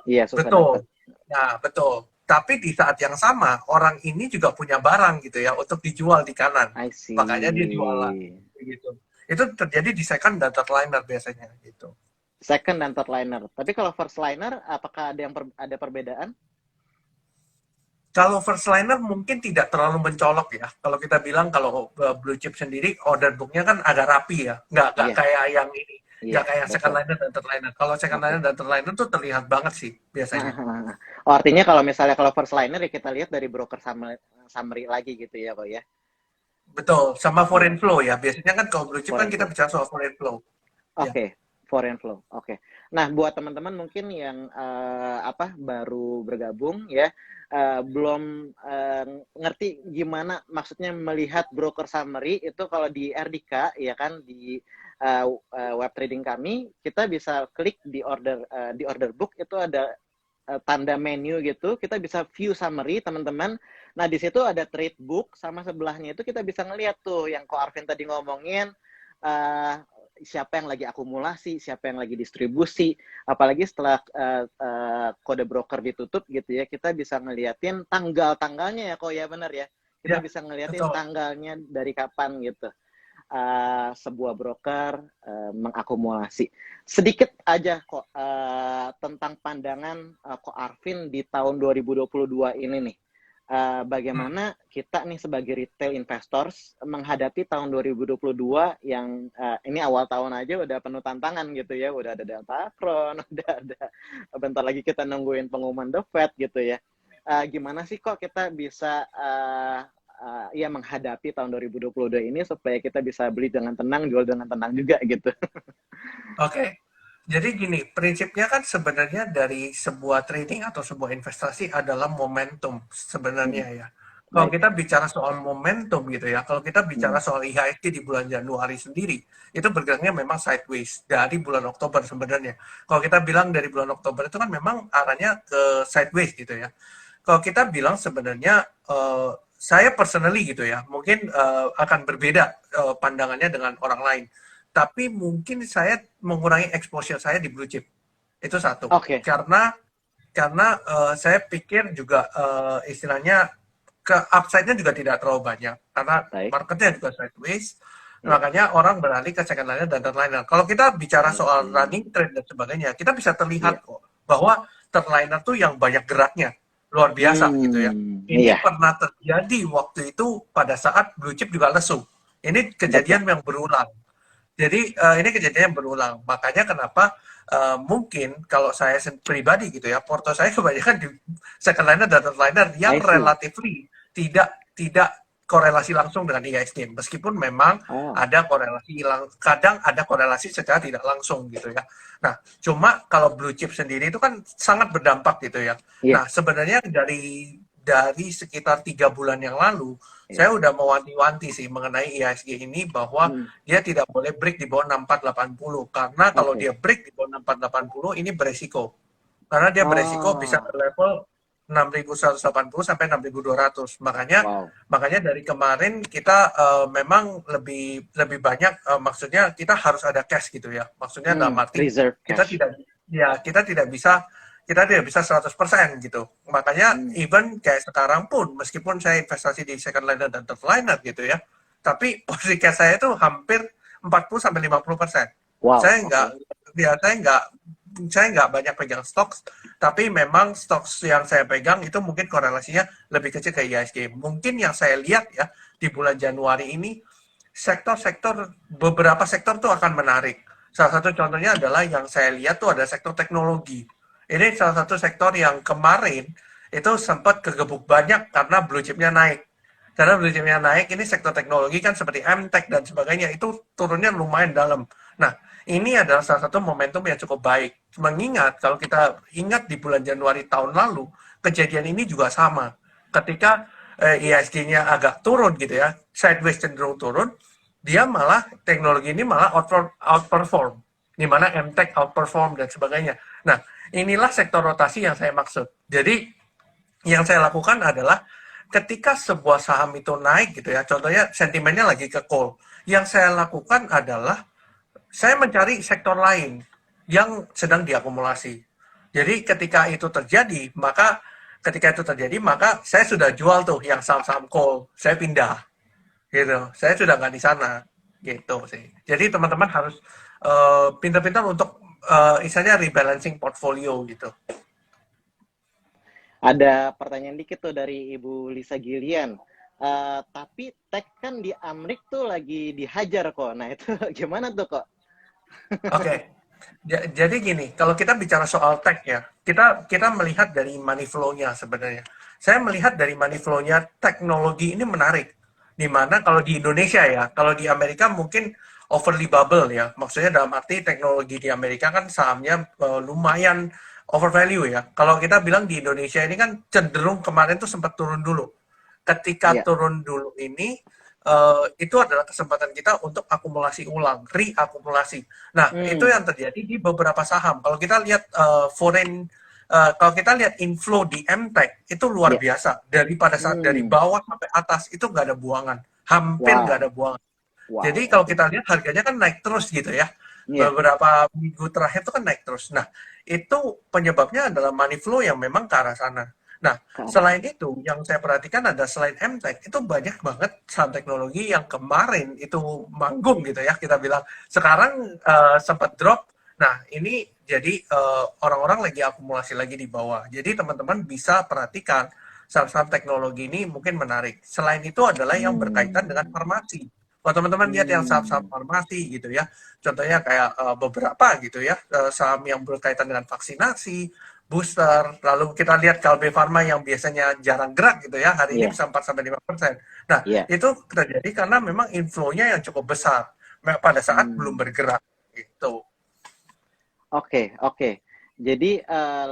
Speaker 1: Iya, susah
Speaker 2: Betul.
Speaker 1: dapat.
Speaker 2: Nah, betul. Tapi di saat yang sama, orang ini juga punya barang gitu ya untuk dijual di kanan.
Speaker 1: I
Speaker 2: Makanya dia jualan
Speaker 1: see.
Speaker 2: gitu. Itu terjadi di second dan third liner biasanya gitu.
Speaker 1: Second dan third liner. Tapi kalau first liner, apakah ada ada perbedaan?
Speaker 2: Kalau first liner mungkin tidak terlalu mencolok ya. Kalau kita bilang kalau blue chip sendiri order booknya kan agak rapi ya. Nggak
Speaker 1: Iya,
Speaker 2: kayak yang ini.
Speaker 1: iya,
Speaker 2: Nggak kayak second
Speaker 1: betul.
Speaker 2: liner dan third liner. Kalau second liner
Speaker 1: Oke.
Speaker 2: dan third liner tuh terlihat banget sih biasanya.
Speaker 1: Oh, artinya kalau misalnya kalau first liner ya kita lihat dari broker summary, summary lagi gitu ya, kok ya.
Speaker 2: Betul. Sama foreign
Speaker 1: Iya,
Speaker 2: flow ya. Biasanya kan kalau blue chip kan
Speaker 1: foreign
Speaker 2: kita
Speaker 1: flow.
Speaker 2: bicara soal foreign flow. Ya.
Speaker 1: Oke, foreign flow. Oke. Nah, buat teman-teman mungkin yang apa baru bergabung ya, belum ngerti gimana maksudnya melihat broker summary itu kalau di RDK ya kan di web trading kami kita bisa klik di order book itu ada tanda menu gitu, kita bisa view summary teman-teman. Nah di situ ada trade book, sama sebelahnya itu kita bisa ngeliat tuh yang Ko Arvin tadi ngomongin, uh, siapa yang lagi akumulasi, siapa yang lagi distribusi. Apalagi setelah kode broker ditutup gitu ya, kita bisa ngeliatin tanggal-tanggalnya ya kok, ya benar ya. Kita
Speaker 2: Ya,
Speaker 1: bisa ngeliatin
Speaker 2: betul.
Speaker 1: tanggalnya dari kapan gitu. Sebuah broker mengakumulasi. Sedikit aja kok tentang pandangan Ko Arvin di tahun 2022 ini nih.
Speaker 2: Hmm.
Speaker 1: Bagaimana kita nih sebagai retail investors menghadapi tahun 2022 yang ini awal tahun aja udah penuh tantangan gitu ya, udah ada Delta Crohn, udah ada bentar lagi kita nungguin pengumuman The Fed gitu ya. Gimana sih kok kita bisa ya menghadapi tahun 2022 ini supaya kita bisa beli dengan tenang, jual dengan tenang juga gitu.
Speaker 2: Oke. Jadi gini, prinsipnya kan sebenarnya dari sebuah trading atau sebuah investasi adalah momentum sebenarnya ya. Kalau
Speaker 1: Baik.
Speaker 2: kita bicara soal momentum gitu ya, kalau kita
Speaker 1: Hmm.
Speaker 2: bicara soal IHSG di bulan Januari sendiri, itu bergeraknya memang sideways dari bulan Oktober sebenarnya. Kalau kita bilang dari bulan Oktober itu kan memang arahnya ke sideways gitu ya. Kalau kita bilang sebenarnya saya personally gitu ya, mungkin akan berbeda pandangannya dengan orang lain. Tapi mungkin saya mengurangi exposure saya di blue chip. Itu satu.
Speaker 1: Oke.
Speaker 2: Karena saya pikir juga istilahnya ke upside-nya juga tidak terlalu banyak karena
Speaker 1: Baik.
Speaker 2: marketnya juga sideways.
Speaker 1: Ya.
Speaker 2: Makanya orang beralih ke second liner dan third liner. Kalau kita bicara soal running
Speaker 1: Hmm.
Speaker 2: trade dan sebagainya, kita bisa
Speaker 1: Iya.
Speaker 2: terlihat kok bahwa third liner tuh yang banyak geraknya, luar biasa gitu ya.
Speaker 1: Iya.
Speaker 2: Ini pernah terjadi waktu itu pada saat blue chip juga lesu. Ini
Speaker 1: Betul.
Speaker 2: kejadian yang berulang. Jadi ini kejadian yang berulang. Makanya kenapa mungkin kalau saya pribadi gitu ya, porto saya kebanyakan di second liner dan third liner yang
Speaker 1: I see.
Speaker 2: relatively tidak tidak korelasi langsung dengan IHSG. Meskipun memang
Speaker 1: Oh.
Speaker 2: ada korelasi kadang ada korelasi secara tidak langsung gitu ya. Nah, cuma kalau blue chip sendiri itu kan sangat berdampak gitu ya.
Speaker 1: Iya.
Speaker 2: Nah, sebenarnya dari sekitar 3 bulan yang lalu,
Speaker 1: Iya.
Speaker 2: saya udah mewanti-wanti sih mengenai IHSG ini bahwa
Speaker 1: Hmm.
Speaker 2: dia tidak boleh break di bawah 6480 karena kalau
Speaker 1: Oke.
Speaker 2: dia break di bawah 6480 ini beresiko. Karena dia beresiko bisa
Speaker 1: Oh.
Speaker 2: ke level 6180 sampai 6200. Makanya
Speaker 1: Wow.
Speaker 2: makanya dari kemarin kita memang lebih lebih banyak maksudnya kita harus ada cash gitu ya. Maksudnya dalam arti
Speaker 1: Reserve
Speaker 2: kita
Speaker 1: cash.
Speaker 2: tidak kita tidak bisa 100% gitu. Makanya
Speaker 1: Hmm.
Speaker 2: even kayak sekarang pun meskipun saya investasi di second liner dan third liner gitu ya, tapi posisi cash saya itu hampir 40-50%.
Speaker 1: Wow.
Speaker 2: Saya nggak
Speaker 1: Oke.
Speaker 2: ya saya nggak banyak pegang stocks, tapi memang stocks yang saya pegang itu mungkin korelasinya lebih kecil ke IHSG. Mungkin yang saya lihat ya di bulan Januari ini beberapa sektor tuh akan menarik. Salah satu contohnya adalah yang saya lihat tuh ada sektor teknologi. Ini salah satu sektor yang kemarin itu sempat kegebuk banyak karena blue chipnya naik. Karena blue chipnya naik, ini sektor teknologi kan seperti MTech dan sebagainya, itu turunnya lumayan dalam. Nah, ini adalah salah satu momentum yang cukup baik. Mengingat, kalau kita ingat di bulan Januari tahun lalu, kejadian ini juga sama. Ketika ISG-nya agak turun gitu ya, sideways cenderung turun, dia malah teknologi ini malah outperform, di mana MTech outperform dan sebagainya. Nah, inilah sektor rotasi yang saya maksud. Jadi yang saya lakukan adalah ketika sebuah saham itu naik gitu ya, contohnya sentimennya lagi ke call, yang saya lakukan adalah saya mencari sektor lain yang sedang diakumulasi. Jadi ketika itu terjadi maka saya sudah jual tuh yang saham-saham call, saya pindah gitu. Saya sudah nggak di sana gitu sih. Jadi teman-teman harus pintar-pintar untuk istilahnya rebalancing portfolio gitu.
Speaker 1: Ada pertanyaan dikit tuh dari Ibu Lisa Gillian. Tapi tech kan di Amrik tuh lagi dihajar kok. Nah itu gimana tuh kok?
Speaker 2: Oke. Jadi gini, kalau kita bicara soal tech ya, kita melihat dari money flow-nya sebenarnya. Saya melihat dari money flow-nya teknologi ini menarik. Di mana kalau di Indonesia ya, kalau di Amerika mungkin overly bubble ya. Maksudnya dalam arti teknologi di Amerika kan sahamnya lumayan overvalue ya. Kalau kita bilang di Indonesia ini kan cenderung kemarin tuh sempat turun dulu. Ketika
Speaker 1: Iya.
Speaker 2: turun dulu ini itu adalah kesempatan kita untuk akumulasi ulang, reakumulasi. Nah, itu
Speaker 1: Hmm.
Speaker 2: yang terjadi di beberapa saham. Kalau kita lihat kalau kita lihat inflow di MTech itu luar
Speaker 1: Ya.
Speaker 2: biasa. Dari pada saat dari bawah sampai atas itu nggak ada buangan, hampir nggak ada
Speaker 1: Wow.
Speaker 2: buangan. Jadi
Speaker 1: Wow.
Speaker 2: kalau
Speaker 1: Oke.
Speaker 2: kita lihat harganya kan naik terus gitu ya.
Speaker 1: Iya.
Speaker 2: Beberapa minggu terakhir itu kan naik terus. Nah, itu penyebabnya adalah money flow yang memang ke arah sana. Nah,
Speaker 1: Ke arah
Speaker 2: selain
Speaker 1: sana.
Speaker 2: itu, yang saya perhatikan ada selain MTech, itu banyak banget saham teknologi yang kemarin itu manggung gitu ya, kita bilang. Sekarang sempat drop. Nah, ini jadi orang-orang lagi akumulasi lagi di bawah. Jadi teman-teman bisa perhatikan saham-saham teknologi ini mungkin menarik. Selain itu adalah yang berkaitan dengan
Speaker 1: Hmm.
Speaker 2: farmasi. Kalau teman-teman lihat yang saham-saham
Speaker 1: Hmm.
Speaker 2: farmasi gitu ya, contohnya kayak beberapa gitu ya, saham yang berkaitan dengan vaksinasi, booster, lalu kita lihat Kalbe Farma yang biasanya jarang gerak gitu ya, hari ini
Speaker 1: Iya.
Speaker 2: bisa 4-5%. Nah,
Speaker 1: Iya.
Speaker 2: itu terjadi karena memang inflow-nya yang cukup besar pada saat belum
Speaker 1: Hmm.
Speaker 2: bergerak gitu.
Speaker 1: Oke, oke. Jadi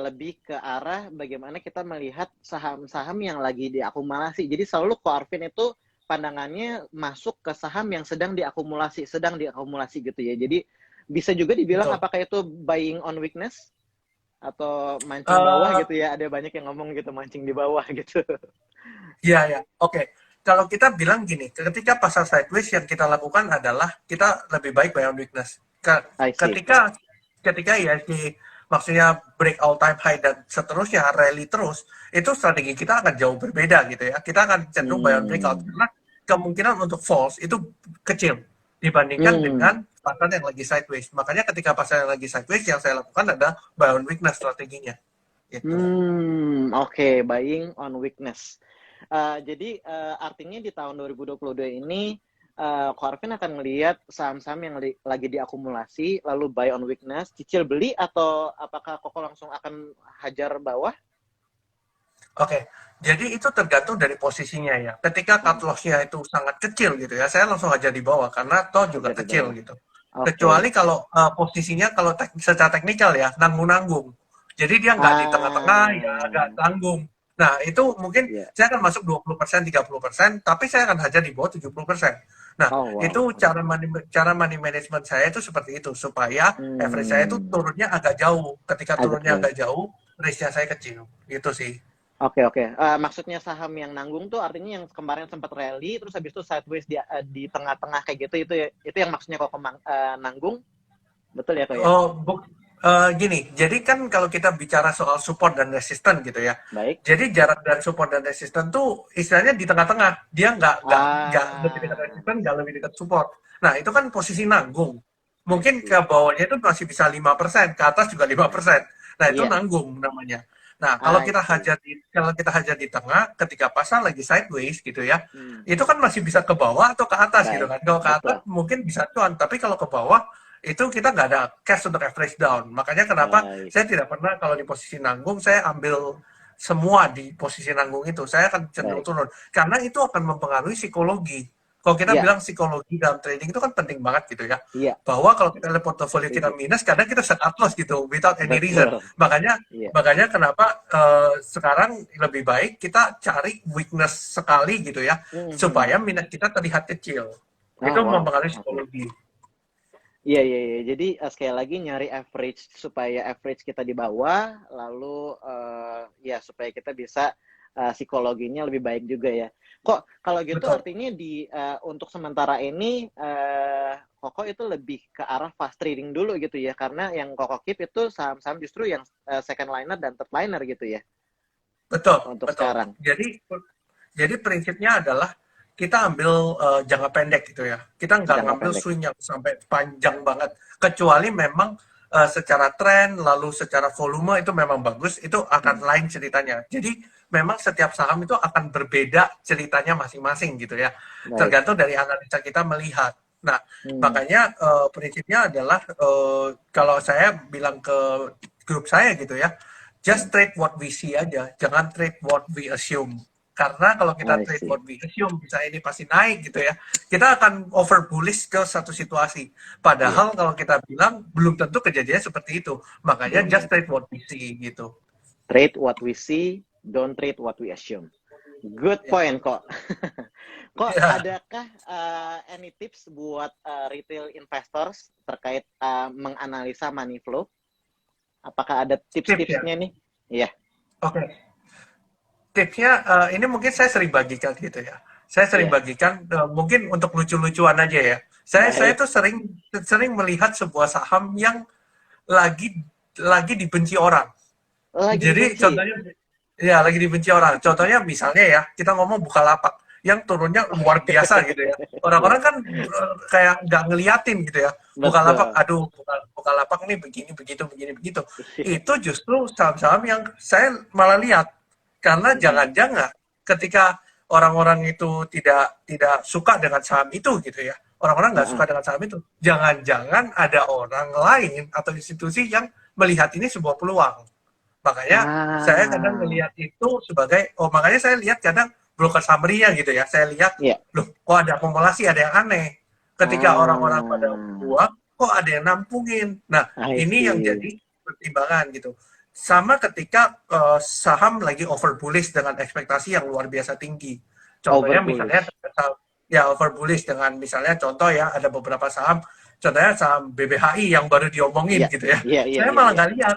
Speaker 1: lebih ke arah bagaimana kita melihat saham-saham yang lagi diakumulasi. Jadi selalu Ko Arvin itu pandangannya masuk ke saham yang sedang diakumulasi gitu ya. Jadi bisa juga dibilang
Speaker 2: Betul.
Speaker 1: apakah itu buying on weakness atau mancing bawah
Speaker 2: Uh,
Speaker 1: gitu ya. Ada banyak yang ngomong gitu mancing di bawah gitu.
Speaker 2: ya, ya, oke. Kalau kita bilang gini, ketika pasar sideways yang kita lakukan adalah kita lebih baik buy on weakness.
Speaker 1: I see.
Speaker 2: Ketika ketika ISG maksudnya break all time high dan seterusnya rally terus, itu strategi kita akan jauh berbeda gitu ya. Kita akan cenderung buy on breakout
Speaker 1: Hmm.
Speaker 2: karena kemungkinan untuk false itu kecil dibandingkan
Speaker 1: Hmm.
Speaker 2: dengan pasar yang lagi sideways. Makanya ketika pasar yang lagi sideways yang saya lakukan adalah buy on weakness strateginya. Itu.
Speaker 1: Oke, buying on weakness. Jadi artinya di tahun 2022 ini Ko Arvin akan melihat saham-saham yang lagi diakumulasi, lalu buy on weakness, cicil beli atau apakah Koko langsung akan hajar bawah?
Speaker 2: Oke, jadi itu tergantung dari posisinya ya. Ketika cut
Speaker 1: Hmm,
Speaker 2: loss-nya itu sangat kecil gitu ya, saya langsung aja di bawah karena toh juga
Speaker 1: hajar di
Speaker 2: kecil
Speaker 1: bawah.
Speaker 2: gitu. Kecuali
Speaker 1: Oke.
Speaker 2: kalau posisinya kalau secara teknikal ya nanggung-nanggung. Jadi dia nggak di tengah-tengah ya agak
Speaker 1: Ah,
Speaker 2: tanggung. Nah, itu mungkin
Speaker 1: ya.
Speaker 2: saya akan masuk 20%, 30%, tapi saya akan hajar di bawah 70%. Nah,
Speaker 1: Oh
Speaker 2: itu
Speaker 1: wow, oke.
Speaker 2: cara money management saya itu seperti itu supaya average saya itu
Speaker 1: Hmm,
Speaker 2: turunnya agak jauh. Ketika
Speaker 1: agak
Speaker 2: turunnya
Speaker 1: jauh.
Speaker 2: agak jauh, risk-nya saya kecil. Gitu sih.
Speaker 1: Oke, oke. Maksudnya saham yang nanggung tuh artinya yang kemarin sempat rally, terus habis itu sideways di tengah-tengah kayak gitu, itu yang maksudnya kok nanggung, betul ya kok ya?
Speaker 2: Oh, gini, jadi kan kalau kita bicara soal support dan resisten gitu ya,
Speaker 1: Baik.
Speaker 2: jadi jarak dan support dan resisten tuh istilahnya di tengah-tengah, dia nggak lebih dekat
Speaker 1: Ah,
Speaker 2: resisten, nggak lebih dekat support. Nah, itu kan posisi nanggung.
Speaker 1: I
Speaker 2: Mungkin ke
Speaker 1: see.
Speaker 2: bawahnya itu masih bisa 5%, ke atas juga 5%. Nah, itu
Speaker 1: Iya,
Speaker 2: nanggung namanya. Nah,
Speaker 1: I see.
Speaker 2: kalau kita hajar di tengah, ketika pasar lagi sideways gitu ya,
Speaker 1: Hmm,
Speaker 2: itu kan masih bisa ke bawah atau ke atas gitu
Speaker 1: baik,
Speaker 2: kan. Kalau ke atas
Speaker 1: betul.
Speaker 2: mungkin bisa cuan, tapi kalau ke bawah itu kita nggak ada cash untuk average down. Makanya kenapa
Speaker 1: Baik,
Speaker 2: saya tidak pernah kalau di posisi nanggung, saya ambil semua di posisi nanggung itu. Saya akan cenderung
Speaker 1: baik.
Speaker 2: turun. Karena itu akan mempengaruhi psikologi. Kalau kita
Speaker 1: Iya,
Speaker 2: bilang psikologi dalam trading itu kan penting banget gitu ya.
Speaker 1: iya,
Speaker 2: Bahwa kalau kita lihat portofolio kita
Speaker 1: setuju.
Speaker 2: minus, kadang kita set up loss gitu, without any reason.
Speaker 1: Betul.
Speaker 2: Makanya
Speaker 1: Iya.
Speaker 2: makanya kenapa sekarang lebih baik kita cari weakness sekali gitu ya, supaya
Speaker 1: Mhm.
Speaker 2: minat kita terlihat kecil. Itu
Speaker 1: Oh wow,
Speaker 2: mempengaruhi
Speaker 1: oke.
Speaker 2: psikologi.
Speaker 1: Iya, iya, iya. Jadi sekali lagi nyari average supaya average kita di bawah, lalu ya supaya kita bisa psikologinya lebih baik juga ya. Kok kalau gitu
Speaker 2: Betul.
Speaker 1: artinya untuk sementara ini Koko itu lebih ke arah fast trading dulu gitu ya, karena yang Koko keep itu saham-saham justru yang second liner dan third liner gitu ya
Speaker 2: Betul,
Speaker 1: untuk
Speaker 2: betul.
Speaker 1: sekarang.
Speaker 2: Jadi prinsipnya adalah kita ambil jangka pendek gitu ya. Kita nggak
Speaker 1: Jangka
Speaker 2: ngambil
Speaker 1: pendek.
Speaker 2: swing yang sampai panjang banget. Kecuali memang secara tren, lalu secara volume itu memang bagus, itu akan
Speaker 1: Hmm,
Speaker 2: lain ceritanya. Jadi memang setiap saham itu akan berbeda ceritanya masing-masing gitu ya.
Speaker 1: baik.
Speaker 2: Tergantung dari analisa kita melihat. Nah,
Speaker 1: Hmm,
Speaker 2: makanya prinsipnya adalah kalau saya bilang ke grup saya gitu ya,
Speaker 1: hmm.
Speaker 2: just trade what we see aja, jangan trade what we assume. Karena kalau kita
Speaker 1: I
Speaker 2: trade
Speaker 1: see.
Speaker 2: what we assume, bisa ini pasti naik gitu ya, kita akan over bullish ke satu situasi.
Speaker 1: Iya,
Speaker 2: Padahal kalau kita bilang, belum tentu kejadiannya seperti itu. Makanya
Speaker 1: belum
Speaker 2: just
Speaker 1: tentu.
Speaker 2: trade what we see gitu.
Speaker 1: Trade what we see, don't trade what we assume. Good
Speaker 2: Ya.
Speaker 1: point kok. Kok
Speaker 2: Ya.
Speaker 1: adakah any tips buat retail investors terkait menganalisa money flow? Apakah ada
Speaker 2: Tips ya.
Speaker 1: tips-tipsnya nih? Iya,
Speaker 2: Oke, tipsnya ini mungkin saya sering bagikan gitu ya. Saya sering
Speaker 1: iya.
Speaker 2: bagikan mungkin untuk lucu-lucuan aja ya. Saya
Speaker 1: Baik.
Speaker 2: tuh sering sering melihat sebuah saham yang lagi lagi dibenci orang.
Speaker 1: Lagi
Speaker 2: Jadi
Speaker 1: dibenci.
Speaker 2: contohnya ya lagi dibenci orang. Contohnya misalnya ya, kita ngomong Bukalapak yang turunnya luar biasa gitu ya.
Speaker 1: Iya,
Speaker 2: Orang-orang kan kayak nggak ngeliatin gitu ya. Bukalapak,
Speaker 1: betul.
Speaker 2: aduh, Bukalapak nih begini begitu begini begitu. Itu justru saham-saham yang saya malah lihat karena
Speaker 1: Mhm.
Speaker 2: jangan-jangan ketika orang-orang itu tidak tidak suka dengan saham itu gitu ya. Orang-orang nggak
Speaker 1: Heeh.
Speaker 2: suka dengan saham itu. Jangan-jangan ada orang lain atau institusi yang melihat ini sebuah peluang. Makanya saya kadang
Speaker 1: Ah,
Speaker 2: melihat itu sebagai, oh makanya saya lihat kadang broker summary-nya gitu ya. Saya lihat,
Speaker 1: iya.
Speaker 2: loh kok ada akumulasi, ada yang aneh. Ketika orang-orang pada
Speaker 1: Ah,
Speaker 2: buang, kok ada yang nampungin. Nah,
Speaker 1: I
Speaker 2: ini yang jadi
Speaker 1: see.
Speaker 2: pertimbangan gitu. Sama ketika saham lagi over bullish dengan ekspektasi yang luar biasa tinggi.
Speaker 1: Over
Speaker 2: Contohnya misalnya,
Speaker 1: bullish.
Speaker 2: ya over bullish dengan misalnya contoh ya, ada beberapa saham, contohnya saham BBHI yang baru diomongin
Speaker 1: Iya,
Speaker 2: gitu ya.
Speaker 1: iya, iya,
Speaker 2: Saya
Speaker 1: iya,
Speaker 2: malah
Speaker 1: iya.
Speaker 2: nggak lihat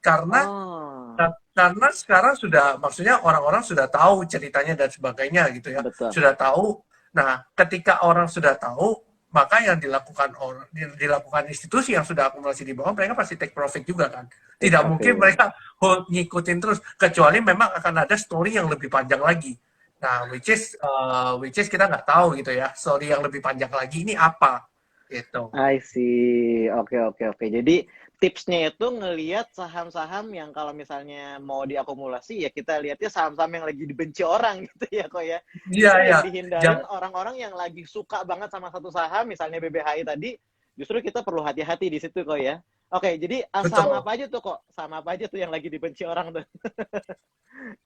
Speaker 2: karena
Speaker 1: Oh,
Speaker 2: karena sekarang sudah, maksudnya orang-orang sudah tahu ceritanya dan sebagainya gitu ya,
Speaker 1: betul.
Speaker 2: sudah tahu. Nah, ketika orang sudah tahu, maka yang dilakukan orang, dilakukan institusi yang sudah akumulasi di bawah, mereka pasti take profit juga kan.
Speaker 1: Take
Speaker 2: Tidak mungkin
Speaker 1: profit.
Speaker 2: mereka hold ngikutin terus, kecuali memang akan ada story yang lebih panjang lagi. Nah, which is kita nggak tahu gitu ya, story yang lebih panjang lagi ini apa gitu.
Speaker 1: I see. Oke, oke, oke. Jadi tipsnya itu ngelihat saham-saham yang kalau misalnya mau diakumulasi ya kita lihatnya saham-saham yang lagi dibenci orang gitu ya kok ya.
Speaker 2: Iya,
Speaker 1: Justru
Speaker 2: iya.
Speaker 1: yang dihindarin
Speaker 2: Jangan,
Speaker 1: orang-orang yang lagi suka banget sama satu saham, misalnya BBHI tadi, justru kita perlu hati-hati di situ kok ya. Oke, jadi saham
Speaker 2: betul.
Speaker 1: apa aja tuh kok? Saham apa aja tuh yang lagi dibenci orang tuh?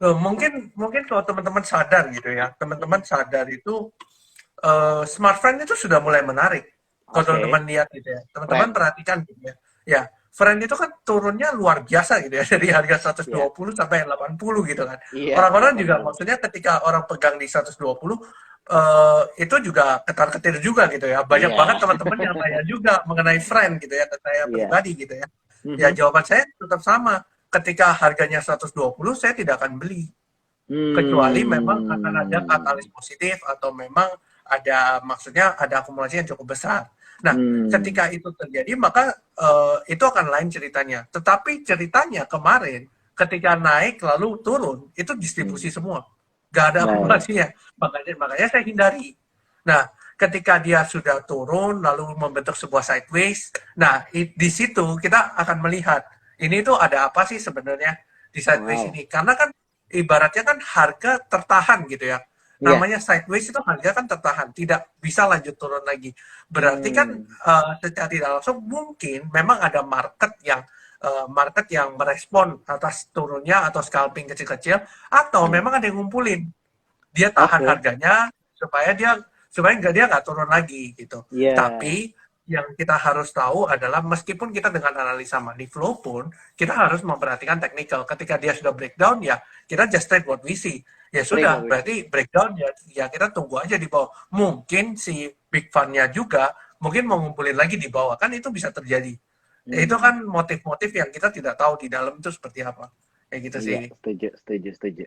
Speaker 2: Mungkin mungkin kalau teman-teman sadar gitu ya, teman-teman
Speaker 1: Mm-mm.
Speaker 2: sadar itu Smart Friend itu sudah mulai menarik. Kalau
Speaker 1: Oke,
Speaker 2: teman-teman lihat gitu ya, teman-teman
Speaker 1: friend.
Speaker 2: perhatikan gitu ya. Ya, Friend itu kan turunnya luar biasa gitu ya, dari harga
Speaker 1: Ya,
Speaker 2: 120 sampai 80 gitu kan.
Speaker 1: iya,
Speaker 2: Orang-orang juga
Speaker 1: 80.
Speaker 2: maksudnya ketika orang pegang di 120 itu juga ketar-ketir juga gitu ya. Banyak banget
Speaker 1: Iya,
Speaker 2: teman-teman yang tanya juga mengenai Friend gitu ya, ke saya
Speaker 1: iya.
Speaker 2: pribadi gitu ya. Ya
Speaker 1: Mhm.
Speaker 2: jawaban saya tetap sama. Ketika harganya 120, saya tidak akan beli. Kecuali memang akan ada katalis
Speaker 1: Hmm.
Speaker 2: positif atau memang ada, maksudnya ada akumulasi yang cukup besar. Nah,
Speaker 1: Hmm.
Speaker 2: ketika itu terjadi maka itu akan lain ceritanya. Tetapi ceritanya kemarin ketika naik lalu turun itu
Speaker 1: Hmm.
Speaker 2: distribusi semua, nggak ada
Speaker 1: Baik.
Speaker 2: akumulasinya. Makanya saya hindari. Nah, ketika dia sudah turun lalu membentuk sebuah sideways, nah di situ kita akan melihat ini tuh ada apa sih sebenarnya di sideways
Speaker 1: Wow.
Speaker 2: ini. Karena kan ibaratnya kan harga tertahan gitu ya.
Speaker 1: Iya.
Speaker 2: Namanya sideways itu harga kan tertahan, tidak bisa lanjut turun lagi. Berarti kan
Speaker 1: Hmm.
Speaker 2: secara tidak langsung mungkin memang ada market yang merespon atas turunnya atau scalping kecil-kecil, atau
Speaker 1: Hmm.
Speaker 2: memang ada yang ngumpulin. Dia tahan
Speaker 1: Oke.
Speaker 2: harganya supaya dia nggak turun lagi gitu.
Speaker 1: Iya.
Speaker 2: Tapi yang kita harus tahu adalah meskipun kita dengan analisa money flow pun kita harus memperhatikan technical. Ketika dia sudah breakdown ya kita just trade what we see. Ya
Speaker 1: Trade
Speaker 2: sudah,
Speaker 1: what we see.
Speaker 2: berarti breakdown ya kita tunggu aja di bawah. Mungkin si big fund-nya juga mungkin mau ngumpulin lagi di bawah, kan itu bisa terjadi. Itu
Speaker 1: Hmm.
Speaker 2: kan motif-motif yang kita tidak tahu di dalam itu seperti apa. Kayak gitu
Speaker 1: Iya,
Speaker 2: sih.
Speaker 1: setuju, setuju, setuju.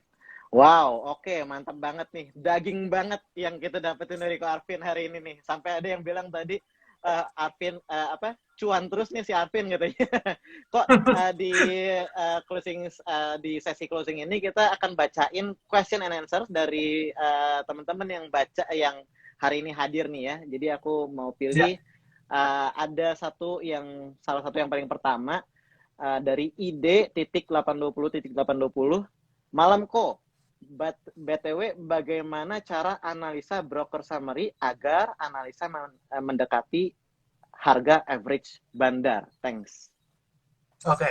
Speaker 1: Wow, oke, mantap banget nih. Daging banget yang kita dapetin dari Ko Arvin hari ini nih. Sampai ada yang bilang tadi Arvin apa? Cuan terus nih si Arvin katanya. Kok di closing di sesi closing ini kita akan bacain question and answer dari teman-teman yang baca yang hari ini hadir nih ya. Jadi aku mau
Speaker 2: Ya,
Speaker 1: pilih ada salah satu yang paling pertama dari ID titik 820 titik 820 malam ko BTW bagaimana cara analisa broker summary agar analisa mendekati harga average bandar. Thanks.
Speaker 2: oke.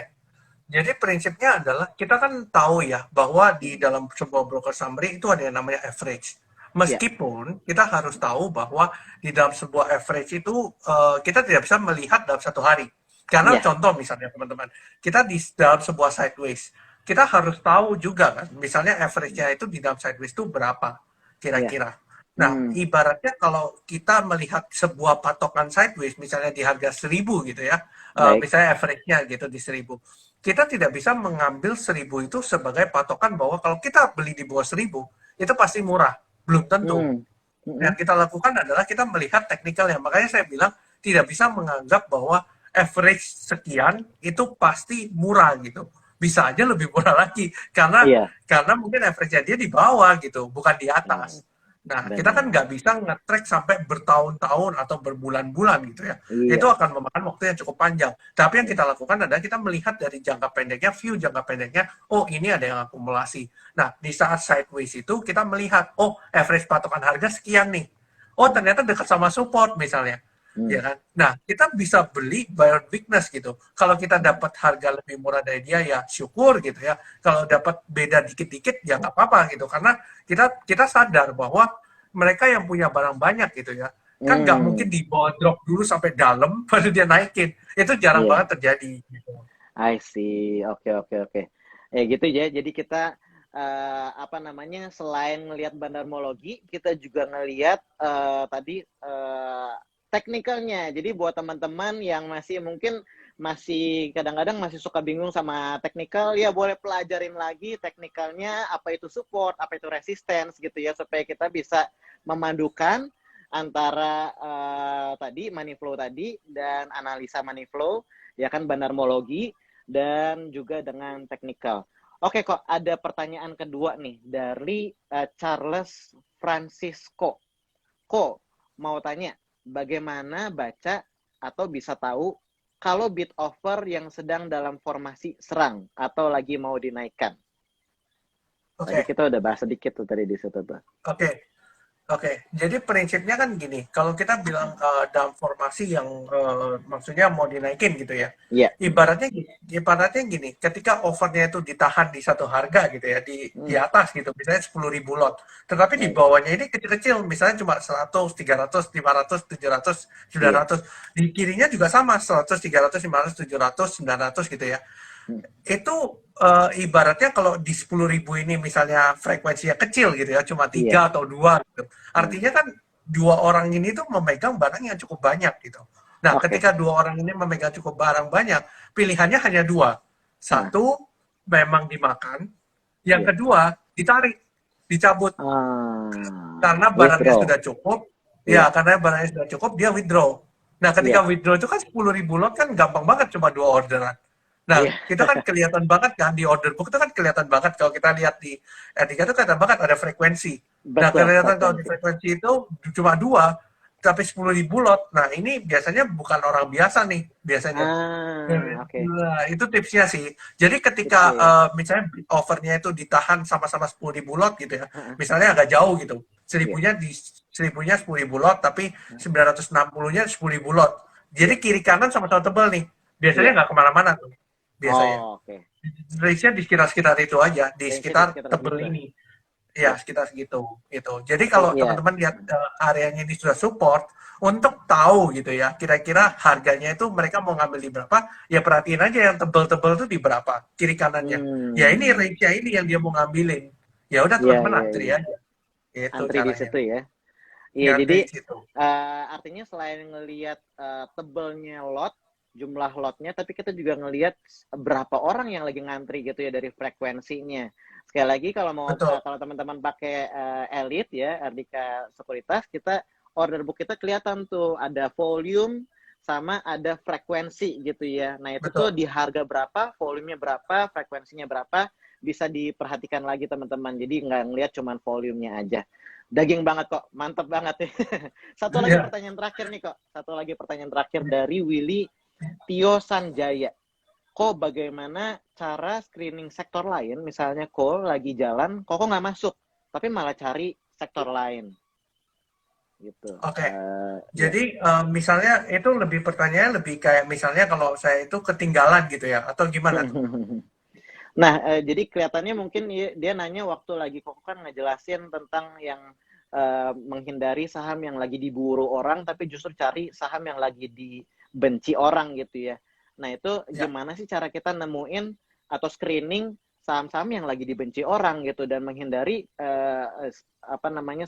Speaker 2: Jadi prinsipnya adalah kita kan tahu ya bahwa di dalam sebuah broker summary itu ada yang namanya average.
Speaker 1: Ya,
Speaker 2: Meskipun kita harus tahu bahwa di dalam sebuah average itu kita tidak bisa melihat dalam satu hari. Karena
Speaker 1: ya,
Speaker 2: contoh misalnya teman-teman, kita di dalam sebuah sideways, kita harus tahu juga kan, misalnya average-nya itu di dalam sideways itu berapa
Speaker 1: ya.
Speaker 2: kira-kira. Nah,
Speaker 1: Hmm.
Speaker 2: ibaratnya kalau kita melihat sebuah patokan sideways, misalnya di harga 1.000 gitu ya,
Speaker 1: Baik.
Speaker 2: misalnya average-nya gitu di 1.000, kita tidak bisa mengambil 1.000 itu sebagai patokan bahwa kalau kita beli di bawah 1.000, itu pasti murah. Belum tentu.
Speaker 1: Hmm. Hmm.
Speaker 2: Yang kita lakukan adalah kita melihat teknikalnya. Makanya saya bilang tidak bisa menganggap bahwa average sekian itu pasti murah gitu. Bisa aja lebih murah lagi
Speaker 1: Iya.
Speaker 2: karena mungkin average-nya dia di bawah gitu, bukan di
Speaker 1: Hmm.
Speaker 2: atas. Nah, kita kan
Speaker 1: Benar.
Speaker 2: nggak bisa nge-track sampai bertahun-tahun atau berbulan-bulan gitu ya. Itu
Speaker 1: Iya.
Speaker 2: akan memakan waktu yang cukup panjang. Tapi yang
Speaker 1: Iya.
Speaker 2: kita lakukan adalah kita melihat dari jangka pendeknya, view jangka pendeknya, oh ini ada yang akumulasi. Nah, di saat sideways itu kita melihat, oh average patokan harga sekian nih. Oh
Speaker 1: Hmm.
Speaker 2: ternyata dekat sama support misalnya.
Speaker 1: Hmm.
Speaker 2: Ya kan? Nah, kita bisa beli buy on weakness gitu. Kalau kita dapat harga lebih murah dari dia ya syukur gitu ya. Kalau dapat beda dikit-dikit ya nggak apa-apa gitu. Karena kita kita sadar bahwa mereka yang punya barang banyak gitu ya. Kan nggak mungkin
Speaker 1: Hmm.
Speaker 2: di bawah drop dulu sampai dalam baru dia naikin. Itu jarang
Speaker 1: Iya.
Speaker 2: banget terjadi gitu.
Speaker 1: I see. Oke, oke, oke. Ya gitu ya. Jadi kita apa namanya? Selain ngelihat bandarmologi, kita juga ngelihat tadi teknikalnya. Jadi buat teman-teman yang masih mungkin masih kadang-kadang masih suka bingung sama teknikal, ya boleh pelajarin lagi teknikalnya, apa itu support, apa itu resistance gitu ya, supaya kita bisa memadukan antara tadi money flow tadi dan analisa money flow, ya kan bandarmologi dan juga dengan teknikal. Oke kok, ada pertanyaan kedua nih dari Charles Francisco. Kok mau tanya, bagaimana baca atau bisa tahu kalau bid offer yang sedang dalam formasi serang atau lagi mau dinaikkan? Tadi
Speaker 2: Oke,
Speaker 1: kita udah bahas sedikit tuh tadi di situ tuh.
Speaker 2: oke. Oke, jadi prinsipnya kan gini, kalau kita bilang dalam formasi yang maksudnya mau dinaikin gitu ya,
Speaker 1: Iya.
Speaker 2: ibaratnya gini, ketika offernya itu ditahan di satu harga gitu ya, di
Speaker 1: Hmm,
Speaker 2: atas gitu, misalnya 10.000 lot, tetapi di
Speaker 1: baik.
Speaker 2: bawahnya ini kecil-kecil, misalnya cuma 100, 300, 500, 700,
Speaker 1: Iya.
Speaker 2: 900, di kirinya juga sama, 100, 300, 500, 700, 900 gitu ya.
Speaker 1: Hmm,
Speaker 2: Itu ibaratnya kalau di 10.000 ini misalnya frekuensinya kecil gitu ya, cuma
Speaker 1: iya.
Speaker 2: 3 atau 2 gitu.
Speaker 1: Hmm,
Speaker 2: Artinya kan dua orang ini tuh memegang barang yang cukup banyak gitu. Nah,
Speaker 1: oke.
Speaker 2: ketika dua orang ini memegang cukup barang banyak, pilihannya hanya dua.
Speaker 1: Nah,
Speaker 2: Satu, memang dimakan. Yang
Speaker 1: iya.
Speaker 2: kedua, ditarik, dicabut. Karena barangnya
Speaker 1: Withdraw.
Speaker 2: sudah cukup, ya
Speaker 1: Iya.
Speaker 2: karena barangnya sudah cukup, dia withdraw. Nah, ketika
Speaker 1: Iya.
Speaker 2: withdraw itu kan 10.000 lot kan gampang banget cuma dua orderan. Nah,
Speaker 1: Iya.
Speaker 2: kita kan kelihatan banget kan di order book itu kan kelihatan banget kalau kita lihat di Etika itu kelihatan banget ada frekuensi. Nah,
Speaker 1: Betul,
Speaker 2: kelihatan kalau di
Speaker 1: frekuensi.
Speaker 2: frekuensi itu cuma dua, tapi 10.000 lot. Nah, ini biasanya bukan orang biasa nih, biasanya.
Speaker 1: Oke.
Speaker 2: Nah, itu tipsnya sih. Jadi ketika
Speaker 1: Tipsnya ya.
Speaker 2: misalnya overnya itu ditahan sama-sama 10.000 lot gitu ya,
Speaker 1: Heeh.
Speaker 2: misalnya agak jauh gitu,
Speaker 1: Iya.
Speaker 2: seribunya 10.000 lot, tapi 960-nya 10.000 lot. Jadi
Speaker 1: Iya.
Speaker 2: kiri kanan sama-sama tebal nih. Biasanya
Speaker 1: Iya.
Speaker 2: nggak kemana-mana tuh, biasanya.
Speaker 1: Oh, oke.
Speaker 2: Range-nya di sekitar-sekitar itu aja, di
Speaker 1: Range-nya di
Speaker 2: sekitar
Speaker 1: sekitar
Speaker 2: tebel
Speaker 1: segitu.
Speaker 2: ini. Ya,
Speaker 1: Iya.
Speaker 2: sekitar segitu gitu. Jadi
Speaker 1: Tapi
Speaker 2: kalau
Speaker 1: iya.
Speaker 2: teman-teman lihat areanya ini sudah support, untuk tahu gitu ya, kira-kira harganya itu mereka mau ngambil di berapa, ya perhatiin aja yang tebel-tebel itu di berapa, kiri kanannya. Ya ini
Speaker 1: Hmm.
Speaker 2: range-nya ini yang dia mau ngambilin. Ya udah
Speaker 1: Iya,
Speaker 2: teman-teman
Speaker 1: iya,
Speaker 2: antri
Speaker 1: iya.
Speaker 2: aja. Itu
Speaker 1: Antri di
Speaker 2: caranya.
Speaker 1: situ ya. Iya,
Speaker 2: Ya
Speaker 1: jadi
Speaker 2: antri di situ.
Speaker 1: artinya selain ngelihat tebelnya lot, jumlah lotnya, tapi kita juga ngelihat berapa orang yang lagi ngantri gitu ya dari frekuensinya. Sekali lagi kalau mau
Speaker 2: Betul.
Speaker 1: kalau teman-teman pakai Elite ya, Ardika Sekuritas, kita order book kita kelihatan tuh ada volume sama ada frekuensi gitu ya. Nah, itu tuh
Speaker 2: Betul.
Speaker 1: di harga berapa, volumenya berapa, frekuensinya berapa, bisa diperhatikan lagi teman-teman. Jadi nggak ngelihat cuman volumenya aja. Daging banget kok, mantep banget ya. Satu lagi
Speaker 2: Ya.
Speaker 1: pertanyaan terakhir nih kok. Satu lagi pertanyaan terakhir dari Willy Tio Sanjaya. Kok bagaimana cara screening sektor lain, misalnya kok lagi jalan, kok nggak masuk, tapi malah cari sektor lain, gitu.
Speaker 2: Oke.
Speaker 1: Ya.
Speaker 2: Jadi misalnya itu lebih pertanyaannya lebih kayak misalnya kalau saya itu ketinggalan gitu ya atau gimana tuh?
Speaker 1: Nah, jadi kelihatannya mungkin dia nanya waktu lagi kok kan ngejelasin tentang yang menghindari saham yang lagi diburu orang, tapi justru cari saham yang lagi dibenci orang gitu ya. Nah, itu
Speaker 2: Ya.
Speaker 1: gimana sih cara kita nemuin atau screening saham-saham yang lagi dibenci orang gitu, dan menghindari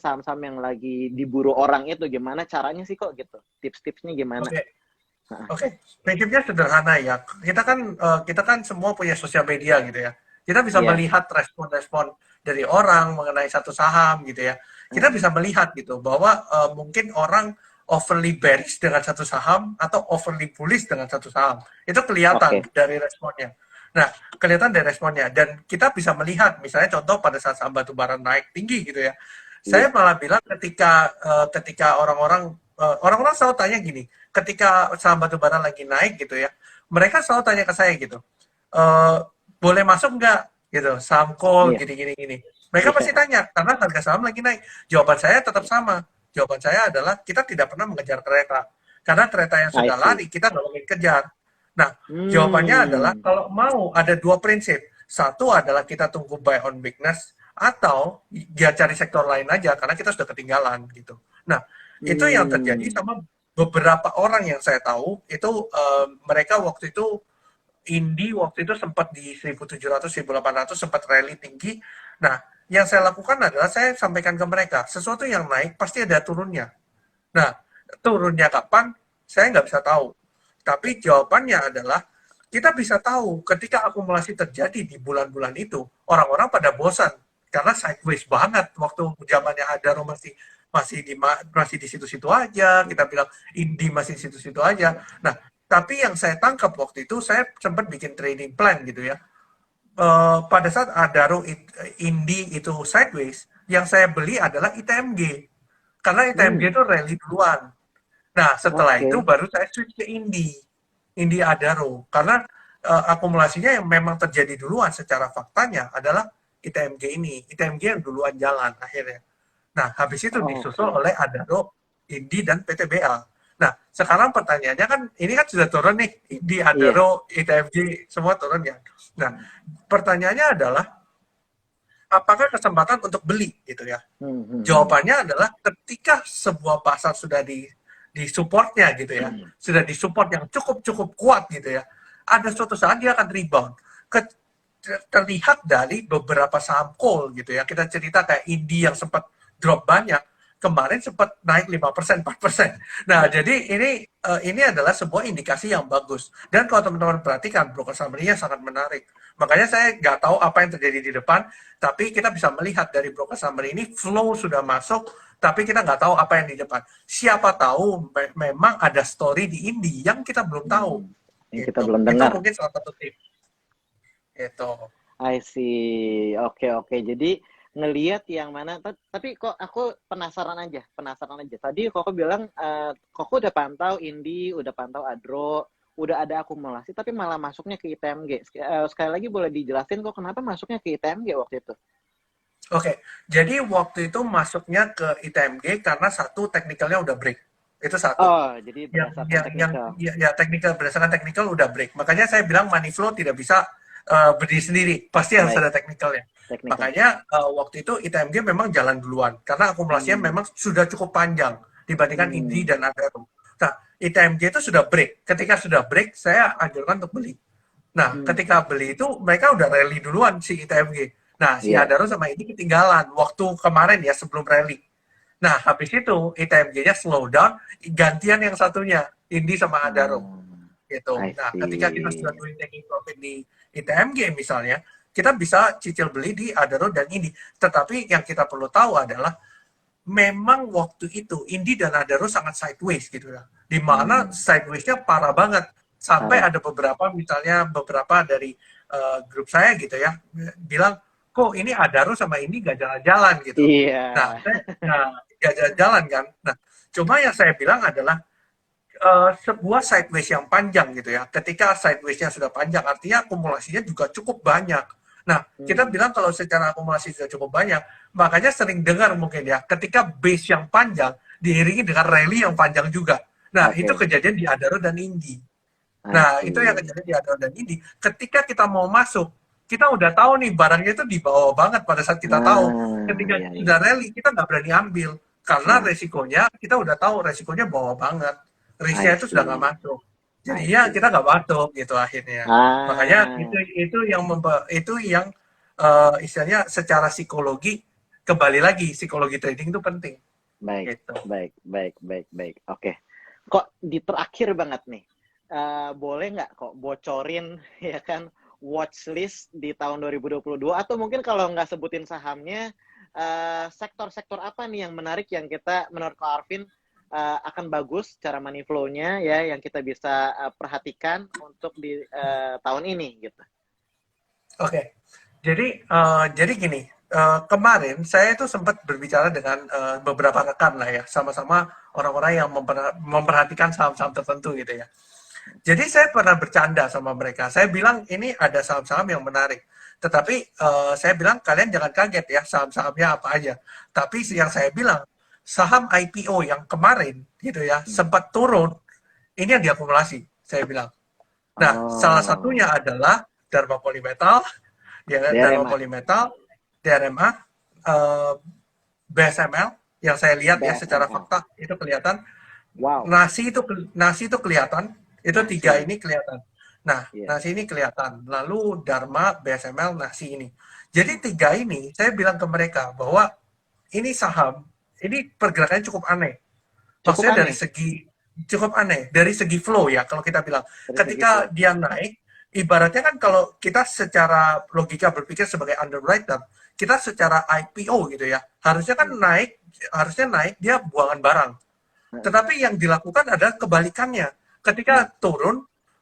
Speaker 1: saham-saham yang lagi diburu orang itu. Gimana caranya sih kok gitu? Tips-tipsnya gimana?
Speaker 2: Oke, oke. Prinsipnya sederhana ya. Kita kan semua punya sosial media gitu ya. Kita bisa
Speaker 1: Iya,
Speaker 2: melihat respon-respon dari orang mengenai satu saham gitu ya. Kita bisa melihat gitu bahwa mungkin orang overly bearish dengan satu saham atau overly bullish dengan satu saham. Itu kelihatan
Speaker 1: oke.
Speaker 2: dari responnya. Nah, kelihatan dari responnya, dan kita bisa melihat misalnya contoh pada saat saham batubara naik tinggi gitu ya. Saya
Speaker 1: Iya,
Speaker 2: malah bilang ketika orang-orang selalu tanya gini, ketika saham batubara lagi naik gitu ya, mereka selalu tanya ke saya gitu, eh boleh masuk nggak gitu, saham call
Speaker 1: iya,
Speaker 2: gini-gini gini. Mereka pasti
Speaker 1: iya.
Speaker 2: tanya karena harga saham lagi naik. Jawaban saya tetap sama. Jawaban saya adalah kita tidak pernah mengejar kereta. Karena kereta yang
Speaker 1: I
Speaker 2: sudah
Speaker 1: see.
Speaker 2: lari, kita nggak mungkin kejar. Nah, jawabannya adalah
Speaker 1: Hmm,
Speaker 2: kalau mau ada dua prinsip. Satu adalah kita tunggu buy on weakness, atau dia cari sektor lain aja karena kita sudah ketinggalan gitu. Nah, itu yang terjadi
Speaker 1: hmm,
Speaker 2: sama beberapa orang yang saya tahu itu mereka waktu itu waktu itu sempat di 1700 1800 sempat rally tinggi. Nah, yang saya lakukan adalah saya sampaikan ke mereka, sesuatu yang naik pasti ada turunnya. Nah, turunnya kapan? Saya nggak bisa tahu. Tapi jawabannya adalah kita bisa tahu ketika akumulasi terjadi di bulan-bulan itu, orang-orang pada bosan karena sideways banget waktu zamannya Adaro masih di situ-situ aja, kita bilang Indi masih di situ-situ aja. Nah, tapi yang saya tangkap waktu itu, saya sempat bikin trading plan gitu ya. Pada saat Adaro Indi itu sideways, yang saya beli adalah ITMG. Karena ITMG
Speaker 1: hmm,
Speaker 2: itu rally duluan. Nah, setelah itu
Speaker 1: oke.
Speaker 2: baru saya switch ke Indi Adaro. Karena akumulasinya yang memang terjadi duluan secara faktanya adalah ITMG ini. ITMG yang duluan jalan akhirnya. Nah, habis itu disusul
Speaker 1: Oke.
Speaker 2: oleh Adaro, Indi, dan PTBA. Nah, sekarang pertanyaannya kan, ini kan sudah turun nih, Indi,
Speaker 1: Iya.
Speaker 2: Adaro, ITMG, semua turun ya. Nah, pertanyaannya adalah, apakah kesempatan untuk beli gitu ya?
Speaker 1: Hmm, hmm, hmm.
Speaker 2: Jawabannya adalah ketika sebuah pasar sudah di supportnya gitu ya, sudah di support yang cukup kuat gitu ya, ada suatu saat dia akan rebound. Terlihat dari beberapa saham call gitu ya, kita cerita kayak Indi yang sempat drop banyak, kemarin sempat naik 5%, 4%. Nah, jadi ini adalah sebuah indikasi yang bagus. Dan kalau teman-teman perhatikan, broker summary-nya sangat menarik. Makanya saya nggak tahu apa yang terjadi di depan, tapi kita bisa melihat dari broker summary ini flow sudah masuk, tapi kita nggak tahu apa yang di depan. Siapa tahu memang ada story di Indi yang kita belum tahu.
Speaker 1: Hmm. Yang kita
Speaker 2: Gitu.
Speaker 1: belum
Speaker 2: Itu
Speaker 1: dengar.
Speaker 2: mungkin salah satu tips. Gitu.
Speaker 1: I see. Oke, oke. Jadi ngelihat yang mana, tapi kok aku penasaran aja, penasaran aja. Tadi kok bilang kok udah pantau Indi, udah pantau Adro, udah ada akumulasi, tapi malah masuknya ke ITMG. Sekali lagi boleh dijelasin kok kenapa masuknya ke ITMG waktu itu?
Speaker 2: Oke, jadi waktu itu masuknya ke ITMG karena satu teknikalnya udah break. Itu satu.
Speaker 1: Oh, jadi
Speaker 2: Yang
Speaker 1: berdasarkan
Speaker 2: yang yang
Speaker 1: teknikal.
Speaker 2: ya teknikal, berdasarkan teknikal udah break. Makanya saya bilang money flow tidak bisa berdiri sendiri, pasti harus
Speaker 1: Baik,
Speaker 2: ada teknikalnya.
Speaker 1: teknikal.
Speaker 2: Makanya waktu itu ITMG memang jalan duluan karena akumulasinya
Speaker 1: Hmm.
Speaker 2: memang sudah cukup panjang dibandingkan Indi
Speaker 1: Hmm.
Speaker 2: dan Adaro. Nah, ITMG itu sudah break. Ketika sudah break, saya anjurkan untuk beli. Nah,
Speaker 1: Hmm.
Speaker 2: ketika beli itu mereka udah rally duluan si ITMG. Nah, si
Speaker 1: Iya.
Speaker 2: Adaro sama ini ketinggalan waktu kemarin ya sebelum rally. Nah, habis itu ITMG-nya slow down, gantian yang satunya, Indi sama Adaro.
Speaker 1: Hmm.
Speaker 2: Gitu.
Speaker 1: I
Speaker 2: Nah, ketika kita
Speaker 1: see.
Speaker 2: sudah doing taking profit di ITMG misalnya, kita bisa cicil beli di Adaro dan Indi. Tetapi yang kita perlu tahu adalah memang waktu itu Indi dan Adaro sangat sideways gitu ya. Di mana
Speaker 1: Hmm.
Speaker 2: sideways-nya parah banget. Sampai
Speaker 1: Parah.
Speaker 2: ada beberapa dari grup saya gitu ya, bilang, kok ini Adaro sama Indi gak jalan-jalan gitu.
Speaker 1: Iya.
Speaker 2: Nah, gak jalan-jalan kan. Nah, cuma yang saya bilang adalah sebuah sideways yang panjang gitu ya. Ketika sideways-nya sudah panjang, artinya akumulasinya juga cukup banyak. Nah, kita
Speaker 1: Hmm.
Speaker 2: bilang kalau secara akumulasi sudah cukup banyak, makanya sering dengar mungkin ya, ketika base yang panjang diiringi dengan rally yang panjang juga. Nah, itu
Speaker 1: Oke.
Speaker 2: kejadian di Adaro dan Indi.
Speaker 1: I
Speaker 2: Nah, itu yang
Speaker 1: see.
Speaker 2: kejadian di Adaro dan Indi. Ketika kita mau masuk, kita udah tahu nih barangnya itu di bawah banget pada saat kita tahu.
Speaker 1: Ah,
Speaker 2: Ketika
Speaker 1: ya, ya.
Speaker 2: sudah rally, kita nggak berani ambil. Karena
Speaker 1: Nah,
Speaker 2: resikonya, kita udah tahu resikonya bawah banget.
Speaker 1: I
Speaker 2: Risknya itu sudah nggak
Speaker 1: see.
Speaker 2: masuk.
Speaker 1: I
Speaker 2: Jadinya
Speaker 1: see.
Speaker 2: kita nggak masuk gitu akhirnya. Makanya
Speaker 1: Ah,
Speaker 2: itu yang istilahnya secara psikologi, kembali lagi psikologi trading itu penting
Speaker 1: Baik,
Speaker 2: gitu.
Speaker 1: baik, baik, baik, baik. Oke. Kok di terakhir banget nih, boleh nggak kok bocorin ya kan watchlist di tahun 2022 atau mungkin kalau nggak sebutin sahamnya, sektor-sektor apa nih yang menarik yang kita menurut Ko Arvin akan bagus cara money flow-nya ya yang kita bisa perhatikan untuk di tahun ini gitu.
Speaker 2: Oke. Jadi gini, kemarin saya itu sempat berbicara dengan beberapa rekan lah ya, sama-sama orang-orang yang memperhatikan saham-saham tertentu gitu ya. Jadi saya pernah bercanda sama mereka. Saya bilang ini ada saham-saham yang menarik. Tetapi saya bilang kalian jangan kaget ya saham-sahamnya apa aja. Tapi yang saya bilang saham IPO yang kemarin gitu ya sempat turun, ini yang diakumulasi. Saya bilang. Nah, salah
Speaker 1: Oh,
Speaker 2: satunya adalah Dharma Polymetal, ya kan? Dharma
Speaker 1: DRMA,
Speaker 2: Polymetal, DRMA, eh, BSML yang saya lihat ya secara
Speaker 1: BSML.
Speaker 2: fakta itu kelihatan.
Speaker 1: Wow,
Speaker 2: Nasi itu kelihatan, itu tiga
Speaker 1: nasi.
Speaker 2: ini kelihatan. Nah,
Speaker 1: Iya.
Speaker 2: nasi ini kelihatan. Lalu Dharma, BSML, nasi ini. Jadi
Speaker 1: Hmm.
Speaker 2: tiga ini saya bilang ke mereka bahwa ini saham, ini pergerakannya cukup aneh.
Speaker 1: Cukup
Speaker 2: Maksudnya dari
Speaker 1: aneh
Speaker 2: segi cukup aneh, dari segi flow ya kalau kita bilang.
Speaker 1: dari segi
Speaker 2: Ketika
Speaker 1: flow.
Speaker 2: dia naik, ibaratnya kan kalau kita secara logika berpikir sebagai underwriter, kita secara IPO gitu ya,
Speaker 1: Hmm.
Speaker 2: harusnya naik dia buangan barang.
Speaker 1: Heeh.
Speaker 2: Tetapi yang dilakukan adalah kebalikannya. Ketika
Speaker 1: Nah,
Speaker 2: turun,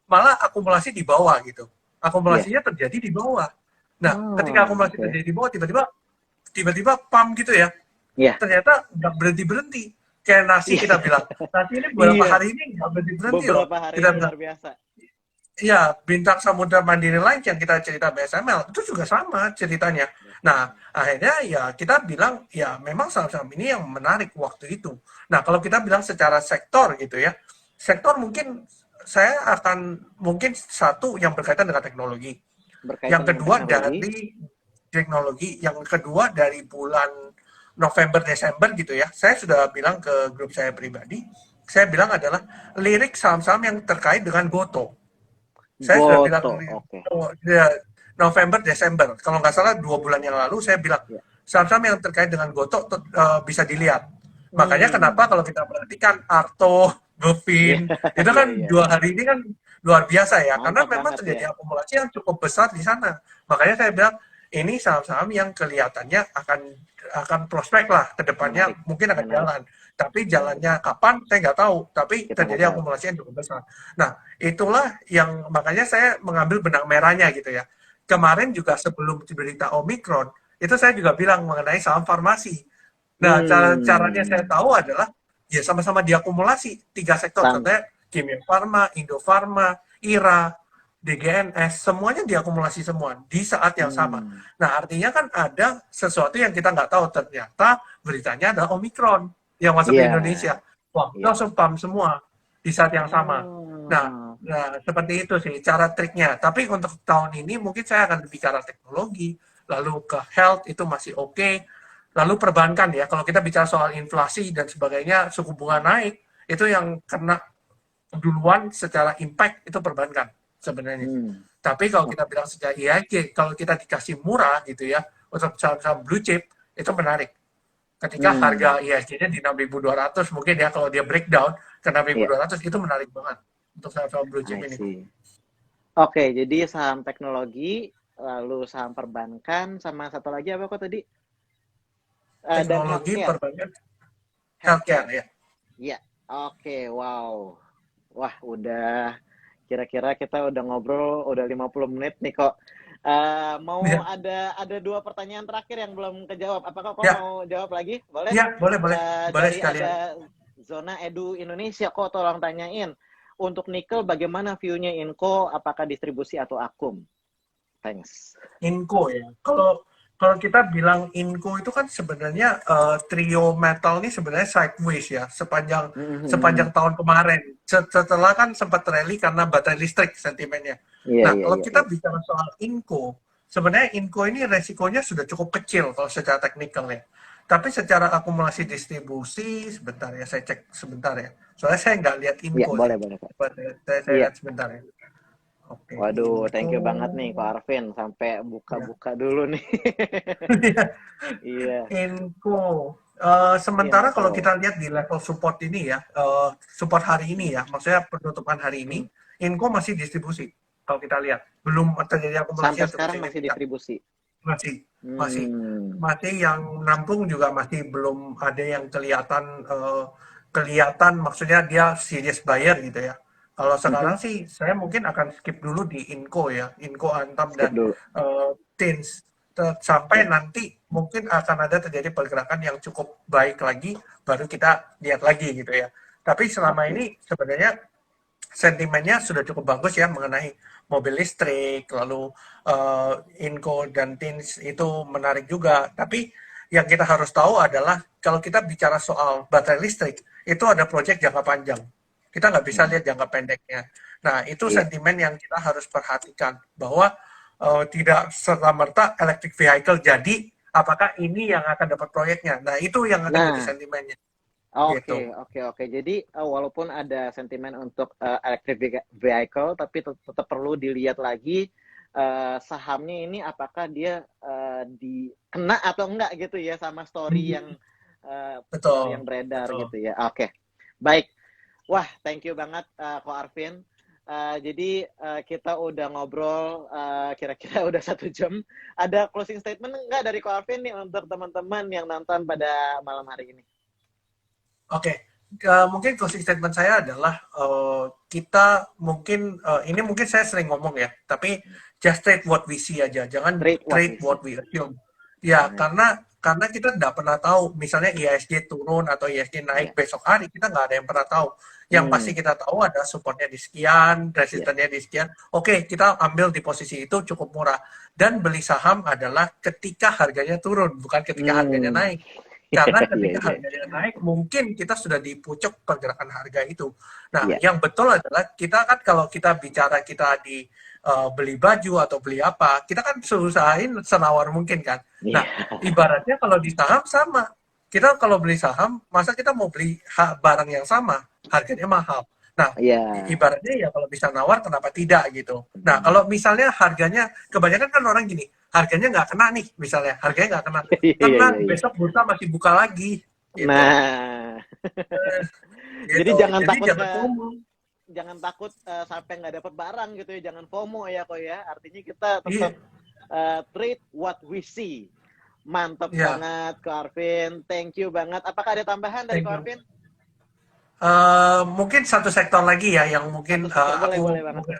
Speaker 2: malah akumulasi di bawah gitu.
Speaker 1: iya.
Speaker 2: Akumulasinya terjadi di bawah. Nah, ketika
Speaker 1: Oh,
Speaker 2: akumulasi
Speaker 1: oke.
Speaker 2: terjadi di bawah, tiba-tiba pump gitu ya.
Speaker 1: Iya.
Speaker 2: Ternyata nggak berhenti-berhenti. Kayak nasi
Speaker 1: Iya.
Speaker 2: kita bilang. Nasi ini beberapa
Speaker 1: Iya.
Speaker 2: hari ini nggak berhenti-berhenti loh.
Speaker 1: Beberapa hari
Speaker 2: Kita
Speaker 1: ini
Speaker 2: bilang,
Speaker 1: luar biasa.
Speaker 2: ya, Bintang Samudra Mandiri Line yang kita cerita BSML itu juga sama ceritanya. Nah,
Speaker 1: BSML.
Speaker 2: akhirnya ya kita bilang ya memang saham-saham ini yang menarik waktu itu. Nah, kalau kita bilang secara sektor gitu ya, sektor mungkin saya akan mungkin satu yang berkaitan dengan teknologi. Yang
Speaker 1: Berkaitan dengan
Speaker 2: kedua
Speaker 1: teknologi.
Speaker 2: dari teknologi, yang kedua dari bulan November Desember gitu ya. Saya sudah bilang ke grup saya pribadi, saya bilang adalah lirik saham-saham yang terkait dengan Goto. Saya sudah bilang
Speaker 1: Goto. Oke.
Speaker 2: ya, November Desember kalau nggak salah 2 bulan yang lalu saya bilang
Speaker 1: Ya.
Speaker 2: saham-saham yang terkait dengan Goto bisa dilihat. Makanya kenapa
Speaker 1: Hmm.
Speaker 2: kalau kita perhatikan Arto,
Speaker 1: Iya.
Speaker 2: Bevin itu
Speaker 1: Iya,
Speaker 2: kan
Speaker 1: iya,
Speaker 2: dua
Speaker 1: iya.
Speaker 2: hari ini kan luar biasa ya karena
Speaker 1: Mantap
Speaker 2: memang
Speaker 1: banget ya.
Speaker 2: terjadi akumulasi yang cukup besar di sana. Makanya saya bilang ini saham-saham yang kelihatannya akan prospek lah ke depannya
Speaker 1: Menarik.
Speaker 2: mungkin akan
Speaker 1: Menarik.
Speaker 2: jalan. Tapi
Speaker 1: Menarik.
Speaker 2: jalannya kapan saya nggak tahu. Tapi
Speaker 1: Kita nggak
Speaker 2: terjadi
Speaker 1: tahu.
Speaker 2: akumulasi yang cukup besar. Nah, itulah yang makanya saya mengambil benang merahnya gitu ya.
Speaker 1: Hmm.
Speaker 2: Kemarin juga sebelum berita Omikron, itu saya juga bilang mengenai saham farmasi. Nah, caranya saya
Speaker 1: Hmm.
Speaker 2: tahu adalah ya sama-sama diakumulasi tiga sektor.
Speaker 1: Sam.
Speaker 2: Contohnya Kimia Farma, Indofarma, IRA, DGNS, semuanya diakumulasi semua di saat yang sama.
Speaker 1: Hmm.
Speaker 2: Nah, artinya kan ada sesuatu yang kita nggak tahu. Ternyata beritanya adalah Omikron yang masuk ke
Speaker 1: Iya.
Speaker 2: Indonesia. Wah, kita
Speaker 1: Iya.
Speaker 2: langsung paham semua di saat yang sama. Nah,
Speaker 1: Oh.
Speaker 2: seperti itu sih cara triknya. Tapi untuk tahun ini mungkin saya akan bicara teknologi, lalu ke health itu masih oke. Lalu perbankan ya, kalau kita bicara soal inflasi dan sebagainya, suku bunga naik, itu yang kena duluan secara impact itu perbankan sebenarnya.
Speaker 1: Hmm.
Speaker 2: Tapi kalau kita
Speaker 1: Oke.
Speaker 2: bilang secara IHG, kalau kita dikasih murah gitu ya, untuk saham-saham blue chip, itu menarik. Ketika harga
Speaker 1: Hmm.
Speaker 2: IHG-nya di 6.200 mungkin ya, kalau dia breakdown ke
Speaker 1: Iya.
Speaker 2: 6.200 itu menarik banget untuk saham-saham blue chip
Speaker 1: I
Speaker 2: ini.
Speaker 1: see. Oke, jadi saham teknologi, lalu saham perbankan, sama satu lagi apa kok tadi? Dan
Speaker 2: Teknologi,
Speaker 1: healthcare.
Speaker 2: perbankan, healthcare
Speaker 1: Healthcare.
Speaker 2: ya.
Speaker 1: Iya. Oke, wow. Wah, udah kira-kira kita udah ngobrol udah 50 menit nih kok. Mau
Speaker 2: Ya,
Speaker 1: ada dua pertanyaan terakhir yang belum kejawab. Apakah kok
Speaker 2: ya,
Speaker 1: mau jawab lagi? Boleh?
Speaker 2: ya, boleh, boleh, boleh
Speaker 1: Dari
Speaker 2: sekalian.
Speaker 1: ada Zona Edu Indonesia kok tolong tanyain. Untuk nikel bagaimana view-nya Inco? Apakah distribusi atau akum? Thanks.
Speaker 2: Inco ya. Kalau kalau kita bilang Inco itu kan sebenarnya trio metal ini sebenarnya sideways ya sepanjang
Speaker 1: Mhm.
Speaker 2: sepanjang tahun kemarin. Setelah kan sempat rally karena baterai listrik sentimennya.
Speaker 1: Iya,
Speaker 2: Nah,
Speaker 1: iya,
Speaker 2: kalau
Speaker 1: iya,
Speaker 2: kita
Speaker 1: iya.
Speaker 2: bicara soal Inco, sebenarnya Inco ini resikonya sudah cukup kecil kalau secara teknikal ya. Tapi secara akumulasi distribusi, sebentar ya, saya cek sebentar ya. Soalnya saya nggak lihat
Speaker 1: Iya,
Speaker 2: Inco sih.
Speaker 1: boleh, boleh, Kak.
Speaker 2: Coba saya
Speaker 1: Iya.
Speaker 2: lihat sebentar ya. Oke,
Speaker 1: Waduh,
Speaker 2: Inco.
Speaker 1: thank you banget nih Ko Arvin sampai
Speaker 2: Ya.
Speaker 1: buka-buka dulu nih. Iya,
Speaker 2: Inco. Sementara kalau
Speaker 1: info.
Speaker 2: kita lihat di level support ini ya, support hari ini ya, maksudnya penutupan hari ini,
Speaker 1: Hmm.
Speaker 2: Inco masih distribusi. Kalau kita lihat, belum terjadi akumulasi
Speaker 1: Sampai
Speaker 2: yang cukup
Speaker 1: sekarang masih
Speaker 2: signifikan.
Speaker 1: distribusi.
Speaker 2: Masih, masih,
Speaker 1: Hmm.
Speaker 2: masih yang nampung juga masih belum ada yang kelihatan, maksudnya dia serious buyer gitu ya. Kalau sekarang
Speaker 1: Mhm.
Speaker 2: sih saya mungkin akan skip dulu di Inco ya, Inco, Antam
Speaker 1: Skip
Speaker 2: dan
Speaker 1: dulu.
Speaker 2: Tins. Sampai
Speaker 1: Ya.
Speaker 2: nanti mungkin akan ada terjadi pergerakan yang cukup baik lagi, baru kita lihat lagi gitu ya. Tapi selama
Speaker 1: Oke.
Speaker 2: ini sebenarnya sentimennya sudah cukup bagus ya mengenai mobil listrik, lalu Inco dan Tins itu menarik juga. Tapi yang kita harus tahu adalah kalau kita bicara soal baterai listrik, itu ada proyek jangka panjang. Kita nggak bisa
Speaker 1: Hmm.
Speaker 2: lihat jangka pendeknya. Nah, itu
Speaker 1: Iya.
Speaker 2: sentimen yang kita harus perhatikan bahwa tidak serta-merta electric vehicle jadi apakah ini yang akan dapat proyeknya. Nah, itu yang akan jadi
Speaker 1: Nah,
Speaker 2: sentimennya
Speaker 1: oke,
Speaker 2: gitu.
Speaker 1: oke, oke. Jadi walaupun ada sentimen untuk electric vehicle, tapi tetap perlu dilihat lagi sahamnya ini apakah dia dikena atau enggak gitu ya sama
Speaker 2: Hmm,
Speaker 1: story yang
Speaker 2: betul,
Speaker 1: beredar
Speaker 2: betul.
Speaker 1: gitu ya. Oke, baik. Wah, thank you banget Ko Arvin. Jadi kita udah ngobrol kira-kira udah 1 jam. Ada closing statement enggak dari Ko Arvin nih untuk teman-teman yang nonton pada malam hari ini?
Speaker 2: Oke, mungkin closing statement saya adalah kita mungkin ini mungkin saya sering ngomong ya, tapi just trade what we see aja, jangan
Speaker 1: Trade what
Speaker 2: trade
Speaker 1: we see.
Speaker 2: what we assume. Ya,
Speaker 1: Nah,
Speaker 2: karena kita nggak pernah tahu, misalnya IHSG turun atau IHSG naik
Speaker 1: iya.
Speaker 2: besok hari, kita nggak ada yang pernah tahu. Yang pasti
Speaker 1: Hmm,
Speaker 2: kita tahu ada supportnya di sekian,
Speaker 1: iya.
Speaker 2: resistennya di sekian. Oke, kita ambil di posisi itu cukup murah. Dan beli saham adalah ketika harganya turun, bukan ketika harganya
Speaker 1: Hmm.
Speaker 2: naik. Karena
Speaker 1: Iya,
Speaker 2: ketika
Speaker 1: iya.
Speaker 2: harganya naik, mungkin kita sudah di pucuk pergerakan harga itu. Nah,
Speaker 1: Iya.
Speaker 2: yang betul adalah kita kan kalau kita bicara kita di beli baju atau beli apa, kita kan usahain senawar mungkin kan.
Speaker 1: Iya.
Speaker 2: Nah, ibaratnya kalau di saham sama. Kita kalau beli saham, masa kita mau beli barang yang sama, harganya mahal. Nah,
Speaker 1: Iya.
Speaker 2: ibaratnya ya kalau bisa nawar, kenapa tidak gitu. Nah, kalau misalnya harganya, kebanyakan kan orang gini, harganya nggak kena nih, misalnya, harganya nggak kena.
Speaker 1: Iya, iya,
Speaker 2: Tenang,
Speaker 1: iya.
Speaker 2: besok bursa masih buka lagi, gitu.
Speaker 1: Nah, jadi
Speaker 2: Gitu.
Speaker 1: jangan
Speaker 2: Jadi
Speaker 1: takut
Speaker 2: jangan FOMO.
Speaker 1: sampai nggak dapat barang gitu ya. Jangan FOMO ya kok ya. Artinya kita tetap
Speaker 2: Iya,
Speaker 1: trade what we see. Mantap
Speaker 2: iya,
Speaker 1: banget Ko Arvin. Thank you banget. Apakah ada tambahan dari
Speaker 2: thank
Speaker 1: Ko
Speaker 2: you.
Speaker 1: Arvin?
Speaker 2: Mungkin satu sektor lagi ya yang mungkin
Speaker 1: Satu sektor boleh boleh
Speaker 2: aku
Speaker 1: banget.
Speaker 2: mungkin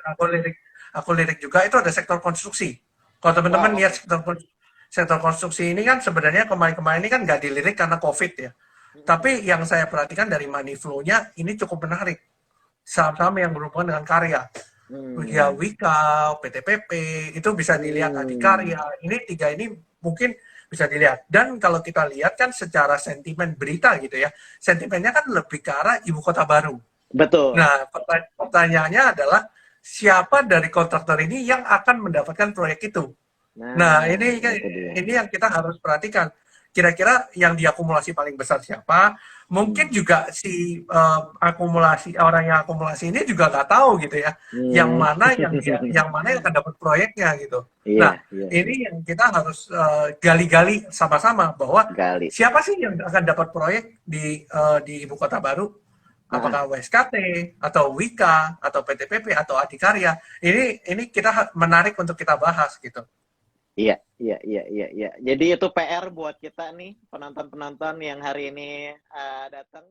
Speaker 2: aku lirik juga itu ada sektor konstruksi. Kalau teman-teman
Speaker 1: Wow,
Speaker 2: lihat
Speaker 1: oke.
Speaker 2: sektor konstruksi ini kan sebenarnya kemarin-kemarin ini kan nggak dilirik karena COVID ya. Tapi yang saya perhatikan dari money flow-nya ini cukup menarik. Saham-saham yang berhubungan dengan karya. Ya
Speaker 1: Hmm.
Speaker 2: Wika, PTPP, itu bisa dilihat
Speaker 1: Hmm.
Speaker 2: Adikarya. Ini tiga ini mungkin bisa dilihat. Dan kalau kita lihat kan secara sentimen berita gitu ya, sentimennya kan lebih ke arah ibu kota baru.
Speaker 1: Betul.
Speaker 2: Nah, pertanyaannya adalah siapa dari kontraktor ini yang akan mendapatkan proyek itu? Nah,
Speaker 1: Nah, itu dia.
Speaker 2: ini yang kita harus perhatikan. Kira-kira yang diakumulasi paling besar siapa? Mungkin
Speaker 1: Hmm.
Speaker 2: juga si akumulasi orang yang akumulasi ini juga nggak tahu gitu ya.
Speaker 1: Hmm.
Speaker 2: Yang mana yang akan dapat proyeknya gitu.
Speaker 1: Iya,
Speaker 2: Nah,
Speaker 1: iya, iya.
Speaker 2: ini yang kita harus gali-gali sama-sama bahwa
Speaker 1: Gali.
Speaker 2: siapa sih yang akan dapat proyek di ibu kota baru?
Speaker 1: Ah,
Speaker 2: Apakah WSKT atau Wika atau PTPP atau Adikarya? Ini kita menarik untuk kita bahas gitu.
Speaker 1: iya, iya, iya, iya, iya. Jadi itu PR buat kita nih, penonton-penonton yang hari ini datang.